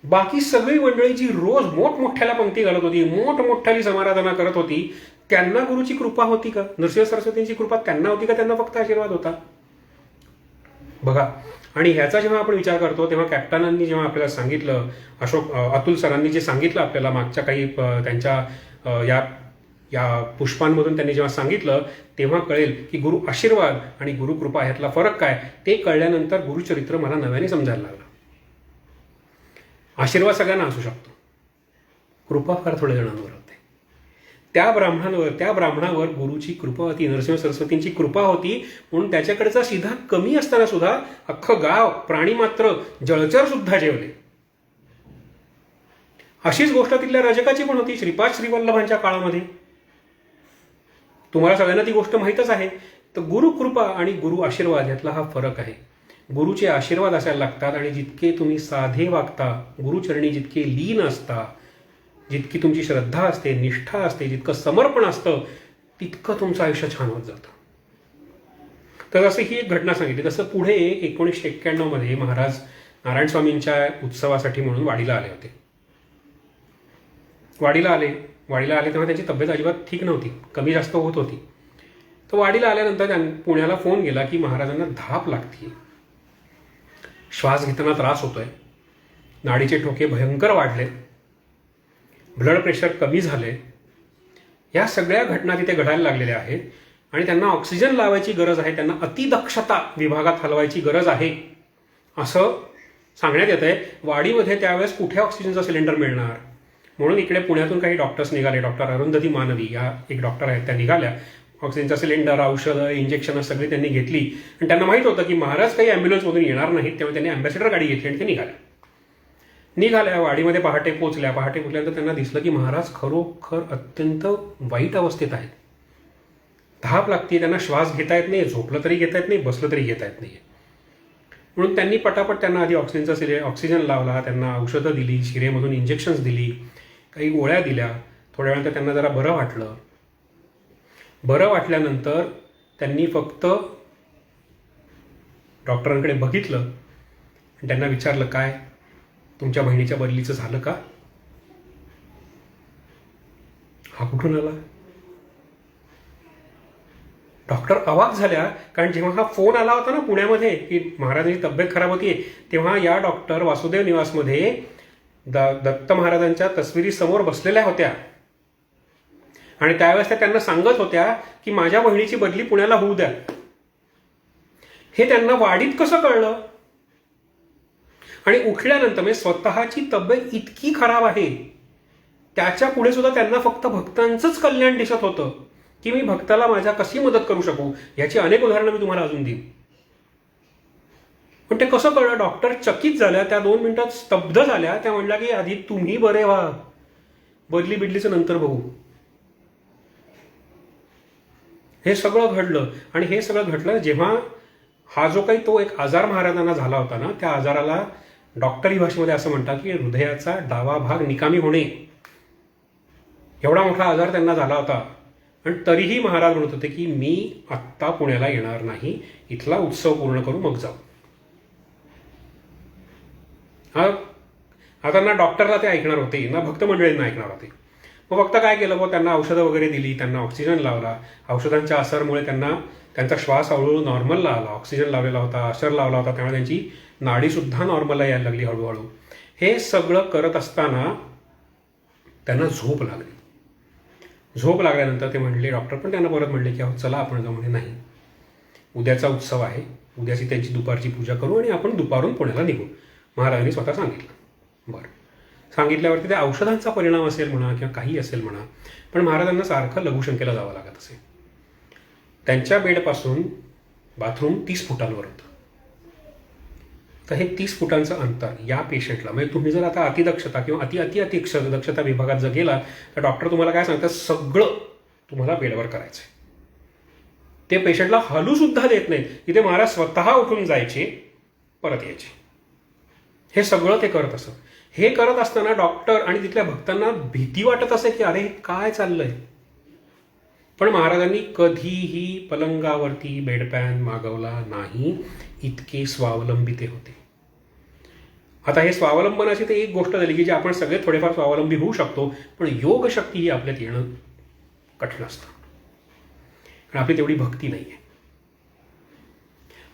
बाकी सगळी मंडळी जी रोज मोठमोठ्याला पंक्ती घालत होती, मोठमोठ्याली समाराधना करत होती, त्यांना गुरुची कृपा होती का? नृसिंह सरस्वतींची कृपा त्यांना होती का? त्यांना फक्त आशीर्वाद होता? बघा. आणि ह्याचा जेव्हा आपण विचार करतो तेव्हा कॅप्टनांनी जेव्हा आपल्याला सांगितलं, अतुल सरांनी जे सांगितलं आपल्याला मागच्या काही त्यांच्या या पुष्पांमधून त्यांनी जेव्हा सांगितलं, तेव्हा कळेल की गुरु आशीर्वाद आणि गुरुकृपा ह्यातला फरक काय. ते कळल्यानंतर गुरुचरित्र मला नव्याने समजायला लागलं. आशीर्वाद सगळ्यांना असू शकतो, कृपा फार थोड्या जणांवर होते. त्या ब्राह्मणावर गुरुची कृपा होती, नरसिंह सरस्वतींची कृपा होती, म्हणून त्याच्याकडचा सीधा कमी असताना सुद्धा अख्खं गाव, प्राणी मात्र, जळचर सुद्धा जेवले. अशीच गोष्ट तिथल्या रजकाची पण होती श्रीपाद श्रीवल्लभांच्या काळामध्ये. तुम्हाला सगळ्यांना ती गोष्ट माहीतच आहे. तर गुरुकृपा आणि गुरु आशीर्वाद यातला हा फरक आहे. गुरुचे आशीर्वाद असायला लागतात आणि जितके तुम्ही साधे वागता, गुरुचरणी जितके लीन असता, जितकी तुमची श्रद्धा असते, निष्ठा असते, जितकं समर्पण असतं, तितकं तुमचं आयुष्य छान होत जातं. तर असं ही एक घटना सांगितली. तसं पुढे 1991 मध्ये महाराज नारायण स्वामींच्या उत्सवासाठी म्हणून वाडीला आले होते. वाडीला आले तेव्हा त्यांची तब्येत अजिबात ठीक नव्हती, कमी जास्त होत होती. तर वाडीला आल्यानंतर पुण्याला फोन गेला की महाराजांना धाप लागते, श्वास घेताना त्रास होतोय, नाडीचे ठोके भयंकर वाढले, ब्लड प्रेशर कमी झाले. या सगळ्या घटना तिथे घडायला लागलेल्या आहेत आणि त्यांना ऑक्सिजन लावायची गरज आहे, त्यांना अतिदक्षता विभागात हलवायची गरज आहे असं सांगण्यात येत आहे. वाडीमध्ये त्यावेळेस कुठे ऑक्सिजनचा सिलेंडर मिळणार, म्हणून इकडे पुण्यातून काही डॉक्टर्स निघाले. डॉक्टर अरुंधती मानवी या एक डॉक्टर आहेत, त्या निघाल्या. ऑक्सिजनचा सिलेंडर, औषधं, इंजेक्शन सगळी त्यांनी घेतली आणि त्यांना माहीत होतं की महाराज काही ॲम्ब्युलन्समधून येणार नाहीत, तेव्हा त्यांनी अँबॅसेडर गाडी घेतली आणि ते निघाल्या. वाडीमध्ये पहाटे पोचल्यानंतर त्यांना दिसलं की महाराज खरोखर अत्यंत वाईट अवस्थेत आहेत. धाप लागते, त्यांना श्वास घेता येत नाही, झोपलं तरी घेता येत नाही, बसलं तरी घेता येत नाही. म्हणून त्यांनी पटापट त्यांना आधी ऑक्सिजन लावला, त्यांना औषधं दिली, शिरेमधून इंजेक्शन्स दिली, काही गोळ्या दिल्या. थोड्या वेळानंतर त्यांना जरा बरं वाटलं. बरं वाटल्यानंतर त्यांनी फक्त डॉक्टरांकडे बघितलं आणि त्यांना विचारलं, काय तुमच्या बहिणीच्या बदलीचं झालं का? हा कुठून आला? डॉक्टर अवाक झाल्या, कारण जेव्हा हा फोन आला होता ना पुण्यामध्ये की महाराजांची तब्येत खराब होतीये, तेव्हा या डॉक्टर वासुदेव निवासमध्ये दत्त महाराजांच्या तस्विरी समोर बसलेल्या होत्या आणि त्यावेळेस त्या त्यांना सांगत होत्या की माझ्या बहिणीची बदली पुण्याला होऊ द्या. हे त्यांना वाडीत कसं कळलं? आणि उठल्यानंतर म्हणजे स्वतःची तब्येत इतकी खराब आहे, त्याच्या पुढे सुद्धा त्यांना फक्त भक्तांचंच कल्याण दिसत होतं की मी भक्ताला माझ्या कशी मदत करू शकू. याची अनेक उदाहरणं मी तुम्हाला अजून देईन. पण ते कसं कळलं? डॉक्टर चकित झाल्या, त्या 2 मिनिटात स्तब्ध झाल्या. त्या म्हणल्या की आधी तुम्ही बरे व्हा, बदली बिडलीचं नंतर बघू. हे सगळं घडलं आणि हे सगळं घडलं जेव्हा हा जो काही तो एक आजार महाराजांना झाला होता ना, त्या आजाराला डॉक्टरी भाषेमध्ये असं म्हणतात की हृदयाचा डावा भाग निकामी होणे, एवढा मोठा आजार त्यांना झाला होता. आणि तरीही महाराज म्हणत होते की मी आत्ता पुण्याला येणार नाही, इथला उत्सव पूर्ण करू मग जाऊ. हा आता ना डॉक्टरला ते ऐकणार होते ना भक्त मंडळींना ऐकणार होते. मग फक्त काय केलं, मग त्यांना औषधं वगैरे दिली, त्यांना ऑक्सिजन लावला. औषधांच्या असरमुळे त्यांना त्यांचा श्वास हळूहळू नॉर्मलला आला. ऑक्सिजन लावलेला होता, असर लावला होता, त्यामुळे त्यांची नाडीसुद्धा नॉर्मलला यायला लागली हळूहळू. हे सगळं करत असताना त्यांना झोप लागली. झोप लागल्यानंतर ते म्हणले, डॉक्टर पण त्यांना परत म्हणले की अहो चला आपण जाऊ. म्हणे नाही, उद्याचा उत्सव आहे, उद्याची त्यांची दुपारची पूजा करू आणि आपण दुपारून पुण्याला निघू. महाराजांनी स्वतः सांगितलं. बरं, सांगितल्यावरती त्या औषधांचा परिणाम असेल म्हणा किंवा काही असेल म्हणा, पण महाराजांना सारखं लघुशंकेला जावं लागत असे. त्यांच्या बेडपासून बाथरूम 30 फुटांवर होतं. तर हे 30 फुटांचं अंतर या पेशंटला, म्हणजे तुम्ही जर आता अतिदक्षता किंवा दक्षता विभागात जर गेला तर डॉक्टर तुम्हाला काय सांगतात, सगळं तुम्हाला बेडवर करायचं आहे. ते पेशंटला हलू सुद्धा देत नाहीत. तिथे महाराज स्वतः उठून जायचे, परत यायचे. हे सगळं ते करत असत. हे करत असताना डॉक्टर आणि तिथल्या भक्तांना भीती वाटत असे की अरे काय चाललंय. पण महाराजांनी कधीही पलंगावरती बेडपॅन मागवला नाही. इतके स्वावलंबी ते होते. आता हे स्वावलंबनाची ते एक गोष्ट झाली की जे आपण सगळे थोडेफार स्वावलंबी होऊ शकतो, पण योग शक्ती ही आपल्यात येणं कठीण असतं, कारण आपली तेवढी भक्ती नाही आहे.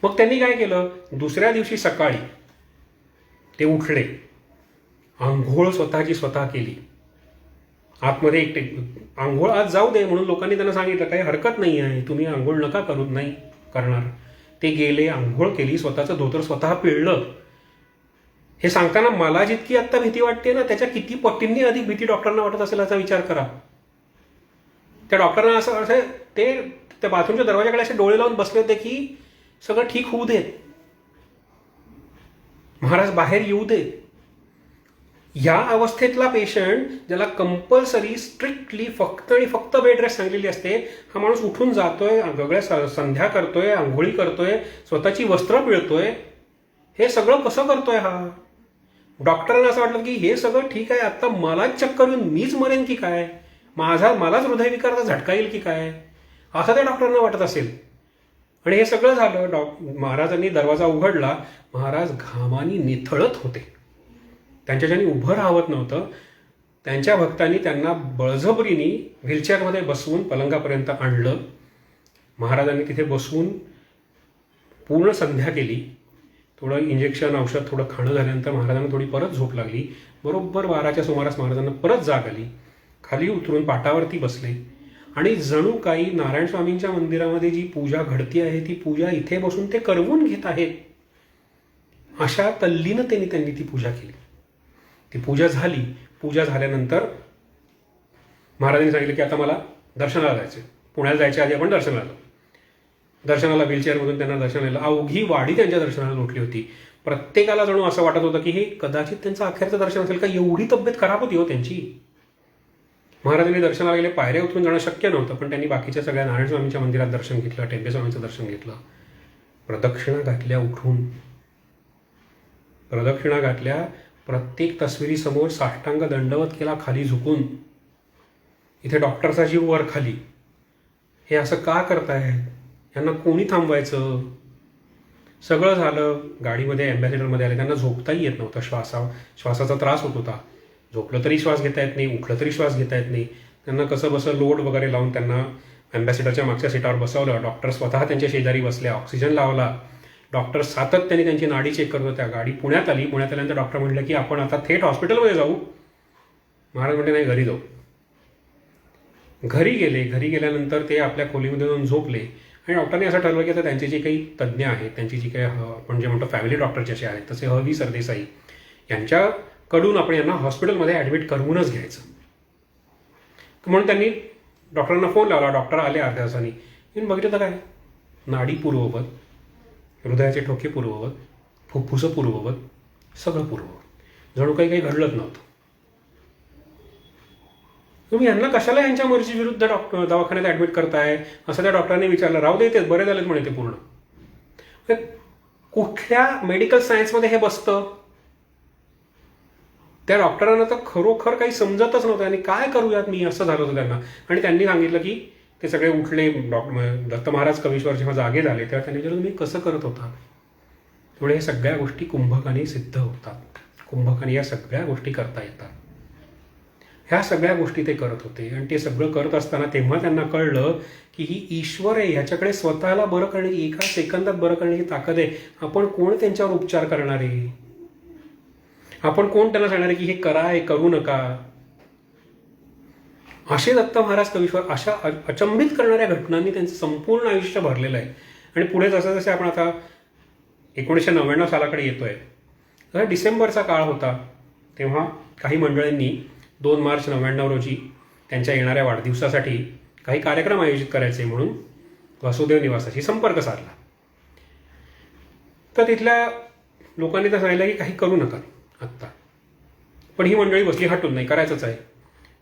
मग त्यांनी काय केलं, दुसऱ्या दिवशी सकाळी ते उठले, आंघोळ स्वतःची स्वतः केली. आतमध्ये एकटे आंघोळ आज जाऊ दे म्हणून लोकांनी त्यांना सांगितलं काही हरकत नाही आहे, तुम्ही आंघोळ नका करू. नाही करणार. ते गेले, आंघोळ केली, स्वतःचं धोतर स्वतः पिळलं. हे सांगताना मला जितकी आत्ता भीती वाटते ना, त्याच्या किती पटींनी अधिक भीती डॉक्टरांना वाटत असेल याचा विचार करा. त्या डॉक्टरांना असं ते त्या बाथरूमच्या दरवाजाकडे असे डोळे लावून बसले होते की सगळं ठीक होऊ देत, महाराज बाहेर येऊ देत. या अवस्थेतला पेशंट ज्याला कंपल्सरी स्ट्रिक्टली फक्त आणि फक्त बेड रेस्ट सांगलेली असते, हा माणूस उठून जातोय, वेगळ्या संध्या करतोय, आंघोळी करतोय, स्वतःची वस्त्र पिळतोय. हे सगळं कसं करतोय हा? डॉक्टरांना असं वाटलं की हे सगळं ठीक आहे, आता मलाच चक्कर येऊन मीच मरेन की काय, मलाच हृदयविकाराचा झटका येईल की काय, असं त्या डॉक्टरांना वाटत असेल. आणि हे सगळं झालं. महाराजांनी दरवाजा उघडला. महाराज घामानी निथळत होते. त्यांच्याच्यानी उभं राहत नव्हतं. त्यांच्या भक्तांनी त्यांना बळजबरीने व्हीलचेअरमध्ये बसवून पलंगापर्यंत आणलं. महाराजांनी तिथे बसवून पूर्ण संध्या केली. थोडं इंजेक्शन औषध थोडं खाणं झाल्यानंतर महाराजांना थोडी परत झोप लागली. बरोबर 12च्या सुमारास महाराजांना परत जाग आली. खाली उतरून पाटावरती बसले आणि जणू काही नारायण स्वामींच्या मंदिरामध्ये जी पूजा घडती आहे ती पूजा इथे बसून ते करवून घेत आहेत, अशा तल्लीनतेने त्यांनी ती पूजा केली. ती पूजा झाली. पूजा झाल्यानंतर महाराजांनी सांगितलं की आता मला दर्शनाला जायचं. पुण्याला जायच्या आधी आपण दर्शनाला व्हीलचेअरमधून त्यांना दर्शनाला अवघी वाडी त्यांच्या दर्शनाला लोटली होती. प्रत्येकाला जणू असं वाटत होतं की हे कदाचित त्यांचं अखेरचं दर्शन असेल का, एवढी तब्येत खराब होती हो त्यांची. महाराजांनी दर्शनाला गेले. पायऱ्या उतरून जाणं शक्य नव्हतं, पण त्यांनी बाकीच्या सगळ्या नारायण स्वामींच्या मंदिरात दर्शन घेतलं, टेंबे स्वामींचं दर्शन घेतलं. प्रदक्षिणा घातल्या उठून, प्रदक्षिणा घातल्या. प्रत्येक तस्वीरीसमोर साष्टांग दंडवत केला खाली झुकून. इथे डॉक्टरचा जीव वर खाली. हे असं का करताय, यांना कोणी थांबवायचं. सगळं झालं. गाडीमध्ये अँबॅसेडरमध्ये आले. त्यांना झोपताही येत नव्हतं. श्वासाचा त्रास होत होता. झोपलं तरी श्वास घेता येत नाही, उठलं तरी श्वास घेता येत नाही. त्यांना कसं बसं लोड वगैरे लावून त्यांना अँबॅसेडरच्या मागच्या सीटावर बसवलं. डॉक्टर स्वतः त्यांच्या शेजारी बसले, ऑक्सिजन लावला. डॉक्टर सातत्याने त्यांची नाडी चेक करत होत्या. गाडी पुण्यात आली. पुण्यात आल्यानंतर डॉक्टर म्हटलं की आपण आता थेट हॉस्पिटलमध्ये जाऊ. महाराज म्हणते नाही, घरी जाऊ. घरी गेले. घरी गेल्यानंतर ते आपल्या खोलीमध्ये जाऊन झोपले. आणि डॉक्टरने असं ठरवलं की आता त्यांचे जे काही तज्ज्ञ आहेत, त्यांची जी काही आपण जे म्हणतो फॅमिली डॉक्टर जसे आहेत, तसे हवी सरदेसाई यांच्याकडून आपण यांना हॉस्पिटलमध्ये ॲडमिट करूनच घ्यायचं. म्हणून त्यांनी डॉक्टरांना फोन लावला. डॉक्टर आले अर्ध्या तासांनी. मी बघितलं तर काय, नाडी पूर्ववत, हृदयाचे ठोके पूर्ववत, फुफ्फुसं पूर्ववत, सगळं पूर्ववत. जणू काही घडलंच नव्हतं. तुम्ही यांना कशाला यांच्या मर्जी विरुद्ध दवाखान्यात ॲडमिट करताय असं त्या डॉक्टरांनी विचारलं. राहू दे, ते बरे झालेत म्हणे ते पूर्ण. कुठल्या मेडिकल सायन्समध्ये हे बसतं. त्या डॉक्टरांना तर खरोखर काही समजतच नव्हतं आणि काय करूयात मी, असं झालं होतं त्यांना. आणि त्यांनी सांगितलं की ते सगळे उठले. दत्त महाराज कवीश्वर जेव्हा जागे झाले तेव्हा त्यांनी विचारलं तुम्ही कसं करत होता. त्यामुळे हे सगळ्या गोष्टी कुंभकाने सिद्ध होतात. कुंभकाने या सगळ्या गोष्टी करता येतात. ह्या सगळ्या गोष्टी ते करत होते आणि ते सगळं करत असताना तेव्हा त्यांना कळलं की ही ईश्वर आहे, ह्याच्याकडे स्वतःला बरं करण्याची, एका सेकंदात बरं करण्याची ताकद आहे. आपण कोण त्यांच्यावर उपचार करणार आहे? आपण कोण त्यांना सांगणार आहे की हे करा, हे करू नका? असे दत्त महाराज कवीश्वर अशा अचंबित करणाऱ्या घटनांनी त्यांचं संपूर्ण आयुष्य भरलेलं आहे. आणि पुढे जसं जसे आपण आता 1999 सालाकडे येतोय, तर डिसेंबरचा काळ होता. तेव्हा काही मंडळींनी 2 मार्च 1999 रोजी त्यांच्या येणाऱ्या वाढदिवसासाठी काही कार्यक्रम आयोजित करायचे म्हणून वासुदेव निवासाशी संपर्क साधला. तर तिथल्या लोकांनी तर सांगितलं की काही करू नका आत्ता. पण ही मंडळी बसली हटून, नाही करायचंच आहे.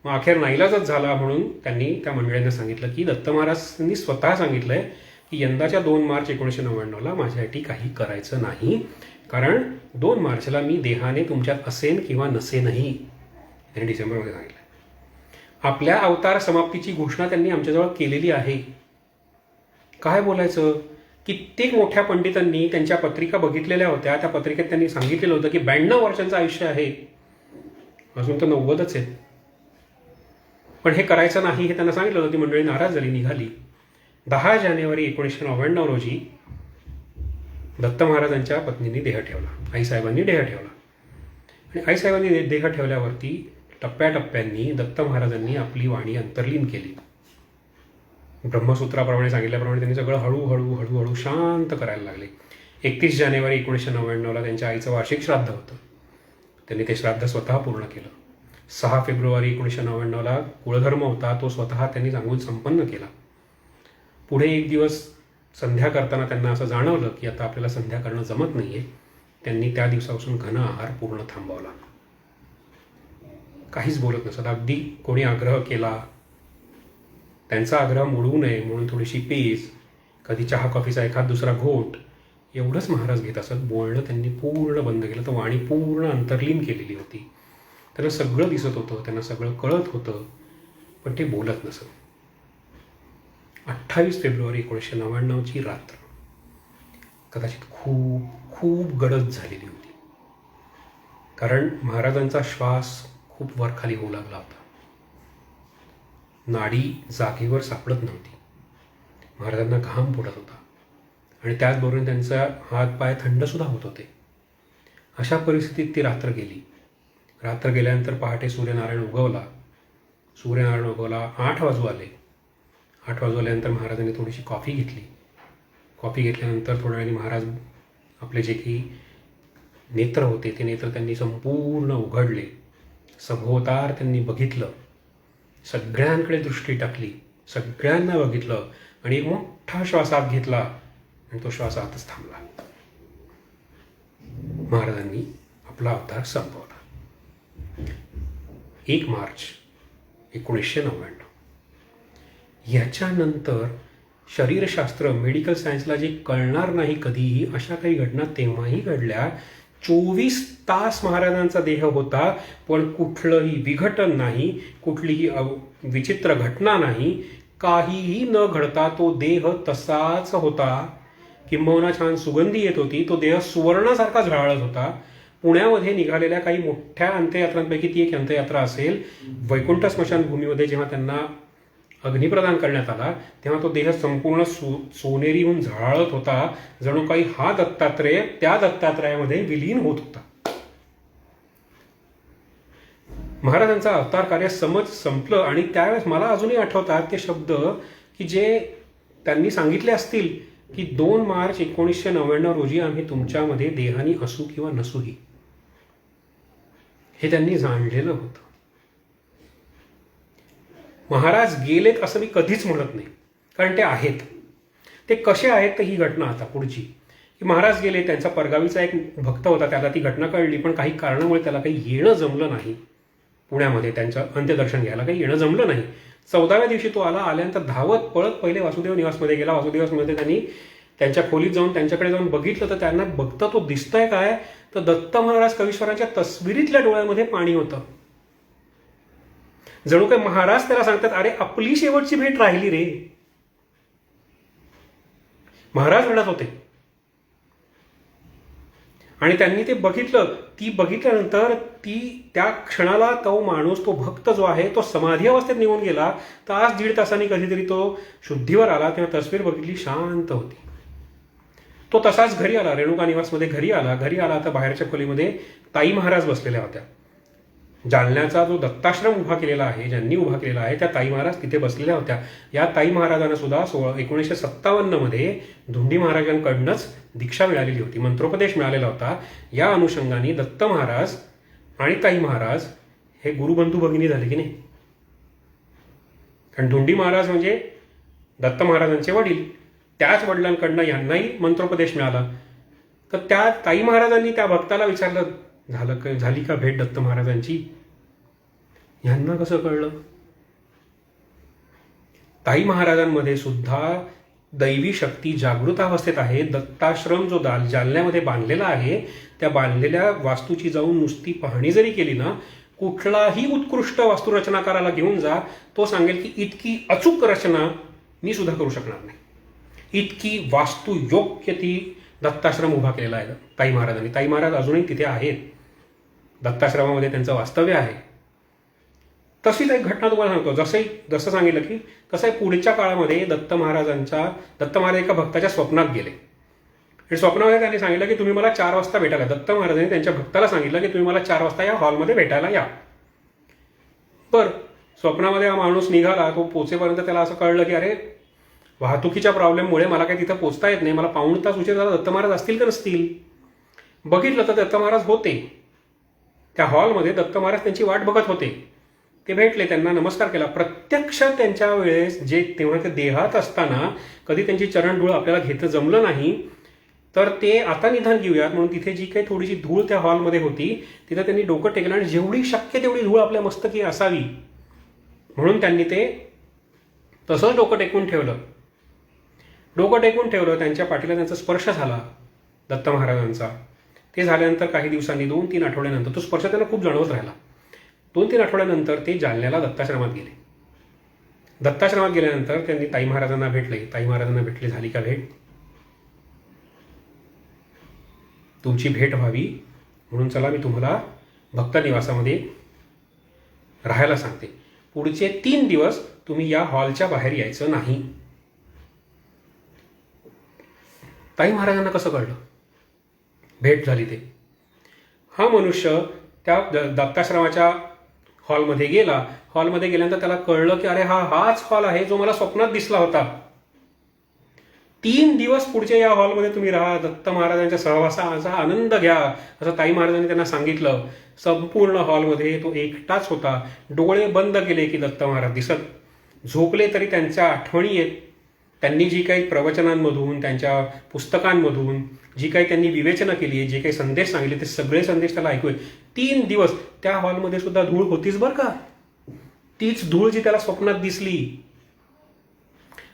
मग अखेर नाईलाजच झाला म्हणून त्यांनी त्या मंडळींना सांगितलं की दत्त महाराजांनी स्वतः सांगितलंय की यंदाच्या 2 मार्च 1999ला माझ्यासाठी काही करायचं नाही, कारण 2 मार्चला मी देहाने तुमच्यात असेन किंवा नसेनही. त्यांनी डिसेंबरमध्ये सांगितलं. आपल्या अवतार समाप्तीची घोषणा त्यांनी आमच्याजवळ केलेली आहे. काय बोलायचं? कित्येक मोठ्या पंडितांनी त्यांच्या पत्रिका बघितलेल्या होत्या. त्या पत्रिकेत त्यांनी सांगितलेलं होतं की 92 वर्षांचं आयुष्य आहे, अजून तर 90च आहे. पण हे करायचं नाही हे त्यांना सांगितलं होतं. ती मंडळी नाराज झाली, निघाली. 10 जानेवारी 1999 रोजी दत्त महाराजांच्या पत्नींनी देह ठेवला, आईसाहेबांनी देह ठेवला. आणि आईसाहेबांनी देह ठेवल्यावरती टप्प्याटप्प्यांनी दत्त महाराजांनी आपली वाणी अंतर्लीन केली. ब्रह्मसूत्राप्रमाणे सांगितल्याप्रमाणे त्यांनी सगळं हळूहळू हळूहळू शांत करायला लागले. 31 जानेवारी 1999ला त्यांच्या आईचं वार्षिक श्राद्ध होतं. त्यांनी ते श्राद्ध स्वतः पूर्ण केलं. 6 फेब्रुवारी 1999ला कुळधर्म होता, तो स्वतः त्यांनी सांगून संपन्न केला. पुढे एक दिवस संध्या करताना त्यांना असं जाणवलं की आता आपल्याला संध्या करणं जमत नाहीये. त्यांनी त्या दिवसापासून घन आहार पूर्ण थांबवला. काहीच बोलत नसत. अगदी कोणी आग्रह केला, त्यांचा आग्रह मोडू नये म्हणून थोडीशी पेज, कधी चहा कॉफीचा एखाद दुसरा घोट, एवढंच महाराज घेत असत. बोलणं त्यांनी पूर्ण बंद केलं. तर वाणी पूर्ण अंतर्लीन केलेली होती. त्यांना सगळं दिसत होतं, त्यांना सगळं कळत होतं, पण ते बोलत नसत. 28 फेब्रुवारी 1999ची रात्र कदाचित खूप खूप गडद झालेली होती, कारण महाराजांचा श्वास खूप वरखाली होऊ लागला होता. नाडी जागेवर सापडत नव्हती. महाराजांना घाम फुटत होता आणि त्याचबरोबर त्यांचा हात पाय थंडसुद्धा होत होते. अशा परिस्थितीत ती रात्र गेली. रात्र गेल्यानंतर पहाटे सूर्यनारायण उगवला. 8 वाजू आले. 8 वाजू आल्यानंतर महाराजांनी थोडीशी कॉफी घेतली. कॉफी घेतल्यानंतर थोड्या वेळाने महाराज आपले जे काही नेत्र होते ते नेत्र त्यांनी संपूर्ण उघडले. सभोवतार त्यांनी बघितलं, सगळ्यांकडे दृष्टी टाकली, सगळ्यांना बघितलं आणि एक मोठा श्वास आत घेतला आणि तो श्वास आतच थांबला. महाराजांनी आपला अवतार संपवला. 1 मार्च 1999. याच्यानंतर शरीरशास्त्र, मेडिकल सायन्सला जे कळणार नाही कधीही, अशा काही घटना तेव्हाही घडल्या. 24 तास महाराजांचा देह होता, पण कुठलंही विघटन नाही, कुठलीही विचित्र घटना नाही, काहीही न घडता तो देह तसाच होता. किंबहुना छान सुगंधी येत होती. तो देह सुवर्णासारखा झळाळत होता. पुण्यामध्ये निघालेल्या काही मोठ्या अंत्ययात्रांपैकी ती एक अंत्ययात्रा असेल. वैकुंठ स्मशानभूमीमध्ये जेव्हा त्यांना अग्निप्रदान करण्यात आला तेव्हा तो देह संपूर्ण सोनेरीहून झळाळत होता. जणू काही हा दत्तात्रेय त्या दत्तात्रयामध्ये विलीन होत होता. महाराजांचा अवतार कार्य संपलं आणि त्यावेळेस मला अजूनही आठवतात ते शब्द की जे त्यांनी सांगितले असतील की 2 मार्च 1999 रोजी आम्ही तुमच्यामध्ये देहानी असू किंवा नसूही, हे त्यांनी जाणलेलं होतं. महाराज गेलेत असं मी कधीच म्हणत नाही, कारण ते आहेत. ते कसे आहेत तर ही घटना आता पुढची, की महाराज गेले, त्यांचा परगावीचा एक भक्त होता, त्याला ती घटना कळली, पण काही कारणामुळे त्याला काही येणं जमलं नाही. पुण्यामध्ये त्यांचं अंत्यदर्शन घ्यायला काही येणं जमलं नाही. 14व्या दिवशी तो आल्यानंतर धावत पळत पहिले वासुदेव निवासमध्ये गेला. वासुदेव निवासमध्ये त्यांनी त्यांच्या खोलीत जाऊन त्यांच्याकडे जाऊन बघितलं तर त्यांना बघता तो दिसतंय काय, तर दत्त महाराज कवीश्वरांच्या तस्वीरीतल्या डोळ्यामध्ये पाणी होतं. जणू काय महाराज त्याला सांगतात, अरे आपली शेवटची भेट राहिली रे. महाराज रडत होते. आणि त्यांनी ते बघितलं. ती बघितल्यानंतर त्या क्षणाला तो माणूस, तो भक्त जो आहे, तो समाधी अवस्थेत निघून गेला. तास दीड तासांनी कधीतरी तो शुद्धीवर आला, तेव्हा तस्वीर बघितली, शांत होती. तो तसाच घरी आला, रेणुका निवासमध्ये घरी आला. तर बाहेरच्या खोलीमध्ये ताई महाराज बसलेल्या होत्या. जालन्याचा जो दत्ताश्रम उभा केलेला आहे, ज्यांनी उभा केलेला आहे, त्या ताई महाराज तिथे बसलेल्या होत्या. या ताई महाराजांना सुद्धा 1957 मध्ये धुंडी महाराजांकडनंच दीक्षा मिळालेली होती, मंत्रोपदेश मिळालेला होता. या अनुषंगाने दत्त महाराज आणि ताई महाराज हे गुरुबंधू भगिनी झाले की नाही. कारण धुंडी महाराज म्हणजे दत्त महाराजांचे वडील, त्याच वडिलांकडनं यांनाही मंत्रोपदेश मिळाला. तर त्या ताई महाराजांनी त्या भक्ताला विचारलं, झाली का भेट दत्त महाराजांची? यांना कसं कळलं? ताई महाराजांमध्ये सुद्धा दैवी शक्ती जागृत अवस्थेत आहे. दत्ताश्रम जो जालन्यामध्ये बांधलेला आहे, त्या बांधलेल्या वास्तूची जाऊन नुसती पाहणी जरी केली ना, कुठलाही उत्कृष्ट वास्तुरचनाकाराला घेऊन जा, तो सांगेल की इतकी अचूक रचना मी सुद्धा करू शकणार नाही. इतकी वास्तू योग्य ती दत्ताश्रम उभा केलेला आहे ताई महाराजांनी. ताई महाराज अजूनही तिथे आहेत, दत्ताश्रमामध्ये त्यांचं वास्तव्य आहे. तशीच एक घटना तुम्हाला सांगतो. जसं सांगितलं की कसं आहे, पुढच्या काळामध्ये दत्त महाराज एका भक्ताच्या स्वप्नात गेले. आणि स्वप्नामध्ये त्यांनी सांगितलं की तुम्ही मला 4 वाजता भेटायला. दत्त महाराजांनी त्यांच्या भक्ताला सांगितलं की तुम्ही मला 4 वाजता या हॉलमध्ये भेटायला या. बरं, स्वप्नामध्ये हा माणूस निघाला. तो पोचेपर्यंत त्याला असं कळलं की अरे, वाहतुकीच्या प्रॉब्लेममुळे मला काही तिथं पोचता येत नाही, मला पाऊण तास उशीर झाला. दत्त महाराज असतील का नसतील? बघितलं तर दत्त महाराज होते त्या हॉलमध्ये. दत्त महाराज त्यांची वाट बघत होते. ते भेटले, त्यांना नमस्कार केला. प्रत्यक्ष त्यांच्या वेळेस तेव्हा ते देहात असताना कधी त्यांची चरणधूळ आपल्याला घेतं जमलं नाही, तर ते आता निदान घेऊयात म्हणून तिथे जी काही थोडीशी धूळ त्या हॉलमध्ये होती, तिथं त्यांनी डोकं टेकलं आणि जेवढी शक्य तेवढी धूळ आपल्या मस्तकी असावी म्हणून त्यांनी ते तसंच डोकं टेकून ठेवलं. त्यांच्या पाठीला त्यांचा स्पर्श झाला दत्त महाराजांचा. ते झाल्यानंतर काही दिवसांनी 2-3 आठवड्यानंतर तो स्पर्श त्यांना खूप जाणवत राहिला. 2-3 आठवड्यानंतर ते जालन्याला दत्ताश्रमात गेले. दत्ताश्रमात गेल्यानंतर त्यांनी ताई महाराजांना भेटले. झाली का भेट? तुमची भेट व्हावी म्हणून चला मी तुम्हाला भक्त निवासामध्ये राहायला सांगते. पुढचे 3 दिवस तुम्ही या हॉलच्या बाहेर यायचं नाही. ताई महाराजांना कसं कळलं? भेट झाली ते. हा मनुष्य त्या दत्ताश्रमाच्या हॉलमध्ये गेला. हॉलमध्ये गेल्यानंतर त्याला कळलं की अरे हाच हॉल आहे जो मला स्वप्नात दिसला होता. 3 दिवस पुढच्या या हॉलमध्ये तुम्ही राहा, दत्त महाराजांच्या सहवासाचा आनंद घ्या, असं ताई महाराजांनी त्यांना सांगितलं. संपूर्ण हॉलमध्ये तो एकटाच होता. डोळे बंद केले की दत्त महाराज दिसत. झोपले तरी त्यांच्या आठवणी येत. त्यांनी जी काही प्रवचनांमधून, त्यांच्या पुस्तकांमधून जी काही त्यांनी विवेचना केली, जे काही संदेश सांगितले, ते सगळे संदेश त्याला ऐकू येत. 3 दिवस त्या हॉलमध्ये सुद्धा धूळ होतीच बरं का, तीच धूळ जी त्याला स्वप्नात दिसली.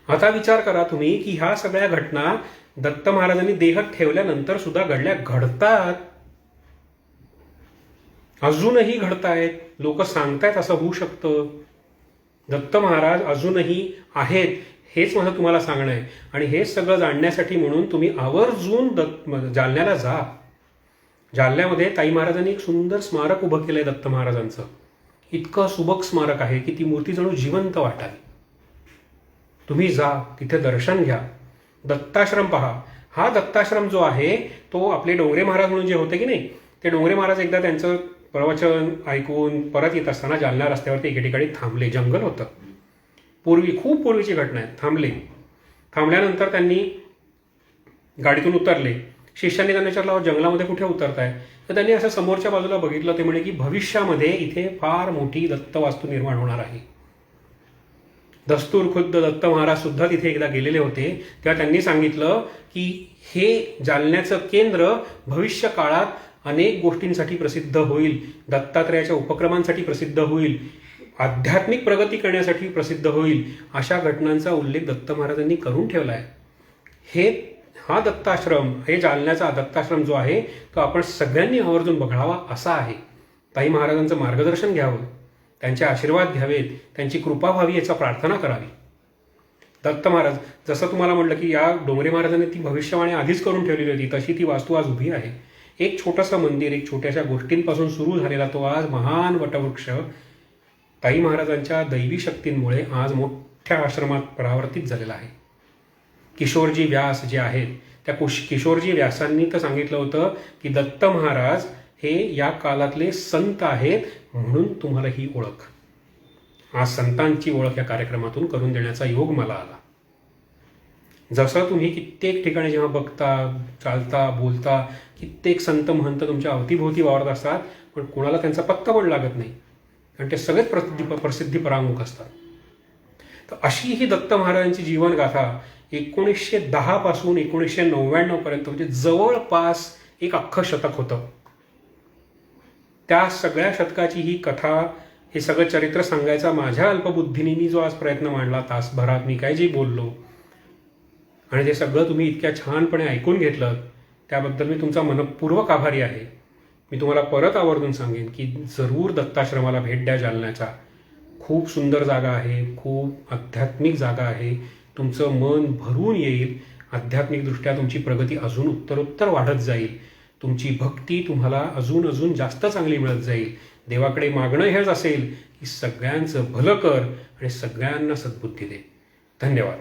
आता विचार करा तुम्ही की ह्या सगळ्या घटना दत्त महाराजांनी देहात ठेवल्यानंतर सुद्धा घडतात, अजूनही घडतायत. लोक सांगतायत असं होऊ शकतं. दत्त महाराज अजूनही आहेत, हेच माझं तुम्हाला सांगणं आहे. आणि हे सगळं जाणण्यासाठी म्हणून तुम्ही आवर्जून जालन्याला जा. जालन्यामध्ये ताई महाराजांनी एक सुंदर स्मारक उभं केलंय दत्त महाराजांचं. इतकं सुबक स्मारक आहे की ती मूर्ती जणू जिवंत वाटावी. तुम्ही जा, तिथे दर्शन घ्या, दत्ताश्रम पहा. हा दत्ताश्रम जो आहे तो आपले डोंगरे महाराज म्हणून जे होते की नाही, ते डोंगरे महाराज एकदा त्यांचं प्रवचन ऐकून परत येत असताना जालना रस्त्यावरती एके ठिकाणी थांबले. जंगल होतं, खूप पूर्वीची घटना आहे. थांबल्यानंतर त्यांनी गाडीतून उतरले. शिष्यांनी त्यांना विचारलं, जंगलामध्ये कुठे उतरताय? तर त्यांनी असं समोरच्या बाजूला बघितलं. ते म्हणे की भविष्यामध्ये इथे फार मोठी दत्त वास्तू निर्माण होणार आहे. दस्तूर खुद्द दत्त महाराज सुद्धा तिथे एकदा गेलेले होते. तेव्हा त्यांनी सांगितलं की हे जालन्याचं केंद्र भविष्य काळात अनेक गोष्टींसाठी प्रसिद्ध होईल, दत्तात्रयाच्या उपक्रमांसाठी प्रसिद्ध होईल, आध्यात्मिक प्रगती करण्यासाठी प्रसिद्ध होईल. अशा घटनांचा उल्लेख दत्त महाराजांनी करून ठेवला आहे. हा दत्ताश्रम, हे जालन्याचा दत्ताश्रम जो आहे तो आपण सगळ्यांनी आवर्जून बघावा असा आहे. ताई महाराजांचं मार्गदर्शन घ्यावं, त्यांचे आशीर्वाद घ्यावेत, त्यांची कृपा व्हावी याचा प्रार्थना करावी. दत्त महाराज, जसं तुम्हाला म्हटलं की या डोंगरे महाराजांनी ती भविष्यवाणी आधीच करून ठेवलेली होती, तशी ती वास्तू आज उभी आहे. एक छोटंसं मंदिर, एक छोट्याशा गोष्टींपासून सुरू झालेला तो आज महान वटवृक्ष ताई महाराजांच्या दैवी शक्तींमुळे आज मोठ्या आश्रमात परावर्तित झालेला आहे. किशोरजी व्यास जे आहेत त्या किशोरजी व्यासांनी तर सांगितलं होतं की दत्त महाराज हे या काळातले संत आहेत, म्हणून तुम्हाला ही ओळख. आज संतांची ओळख या कार्यक्रमातून करून देण्याचा योग मला आला. जसं तुम्ही कित्येक ठिकाणी जेव्हा बघता, चालता, बोलता, कित्येक संत महंत तुमच्या अवतीभोवती वावरत असतात, पण कोणाला त्यांचा पत्ता पण लागत नाही, कारण ते सगळेच प्रसिद्धी परांमुख असतात. तर अशी ही दत्त महाराजांची जीवनगाथा 1910 पासून 1999 पर्यंत, म्हणजे जवळपास एक अख्खं शतक होतं. त्या सगळ्या शतकाची ही कथा, हे सगळं चरित्र सांगायचा माझ्या अल्पबुद्धीने मी जो आज प्रयत्न मांडला, तासभरात मी काय जे बोललो, आणि ते सगळं तुम्ही इतक्या छानपणे ऐकून घेतलं, त्याबद्दल मी तुमचा मनपूर्वक आभारी आहे. मी तुम्हाला परत आवर्जून सांगेन की जरूर दत्ताश्रमाला भेट द्या. जालन्याचा खूप सुंदर जागा आहे, खूप आध्यात्मिक जागा आहे. तुमचं मन भरून येईल. आध्यात्मिकदृष्ट्या तुमची प्रगती अजून उत्तरोत्तर वाढत जाईल. तुमची भक्ती तुम्हाला अजून अजून जास्त चांगली मिळत जाईल. देवाकडे मागणं हेच असेल की सगळ्यांचं भलं कर आणि सगळ्यांना सद्बुद्धी दे. धन्यवाद.